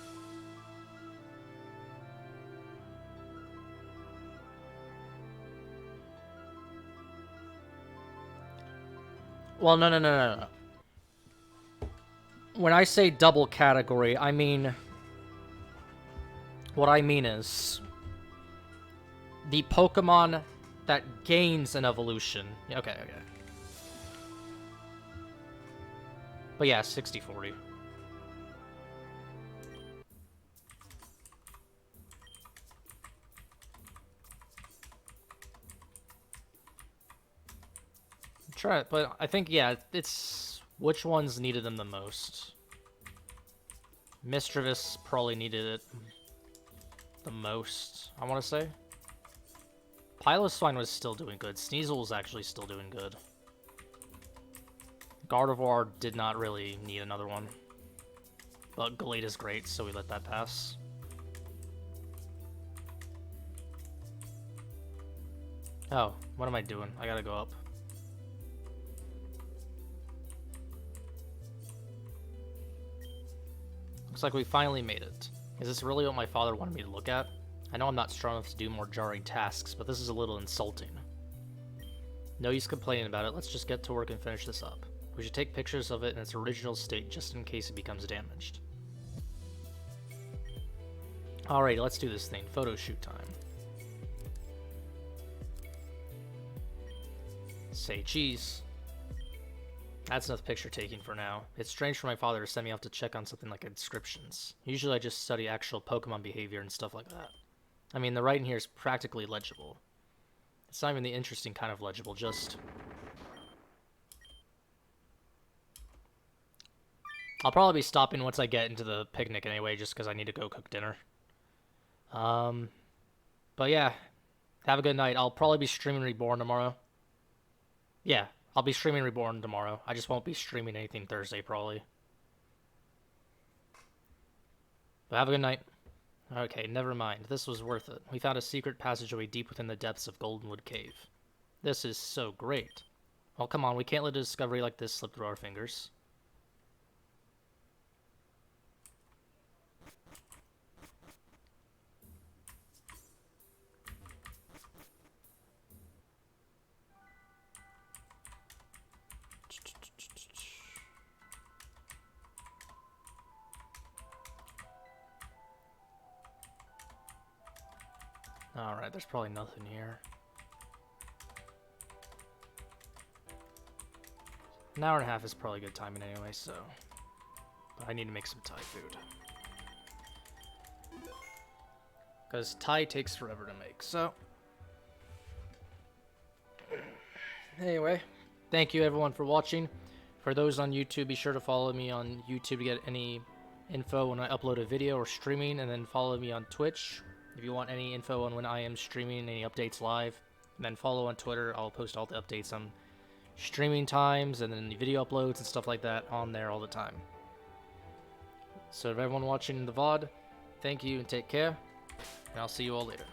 Well, no. When I say double category, I mean... What I mean is... the Pokemon that gains an evolution. Okay. But yeah, 60-40. Try it, but I think, yeah, it's which ones needed them the most. Mischievous probably needed it the most, I want to say. Piloswine was still doing good. Sneasel was actually still doing good. Gardevoir did not really need another one. But Glade is great, so we let that pass. Oh, what am I doing? I gotta go up. Looks like we finally made it. Is this really what my father wanted me to look at? I know I'm not strong enough to do more jarring tasks, but this is a little insulting. No use complaining about it, let's just get to work and finish this up. We should take pictures of it in its original state just in case it becomes damaged. Alright, let's do this thing. Photo shoot time. Say cheese. That's enough picture taking for now. It's strange for my father to send me off to check on something like inscriptions. Usually I just study actual Pokemon behavior and stuff like that. I mean, the writing here is practically legible. It's not even the interesting kind of legible, just... I'll probably be stopping once I get into the picnic anyway, just because I need to go cook dinner. But yeah, have a good night. I'll probably be streaming Reborn tomorrow. Yeah, I'll be streaming Reborn tomorrow. I just won't be streaming anything Thursday, probably. But have a good night. Okay, never mind. This was worth it. We found a secret passageway deep within the depths of Goldenwood Cave. This is so great. Well, come on, we can't let a discovery like this slip through our fingers. Alright, there's probably nothing here. An hour and a half is probably good timing anyway, so... But I need to make some Thai food. Because Thai takes forever to make, so... Anyway, thank you everyone for watching. For those on YouTube, be sure to follow me on YouTube to get any info when I upload a video or streaming, and then follow me on Twitch if you want any info on when I am streaming, any updates live. And then follow on Twitter. I'll post all the updates on streaming times and then the video uploads and stuff like that on there all the time. So to everyone watching the VOD, thank you and take care, and I'll see you all later.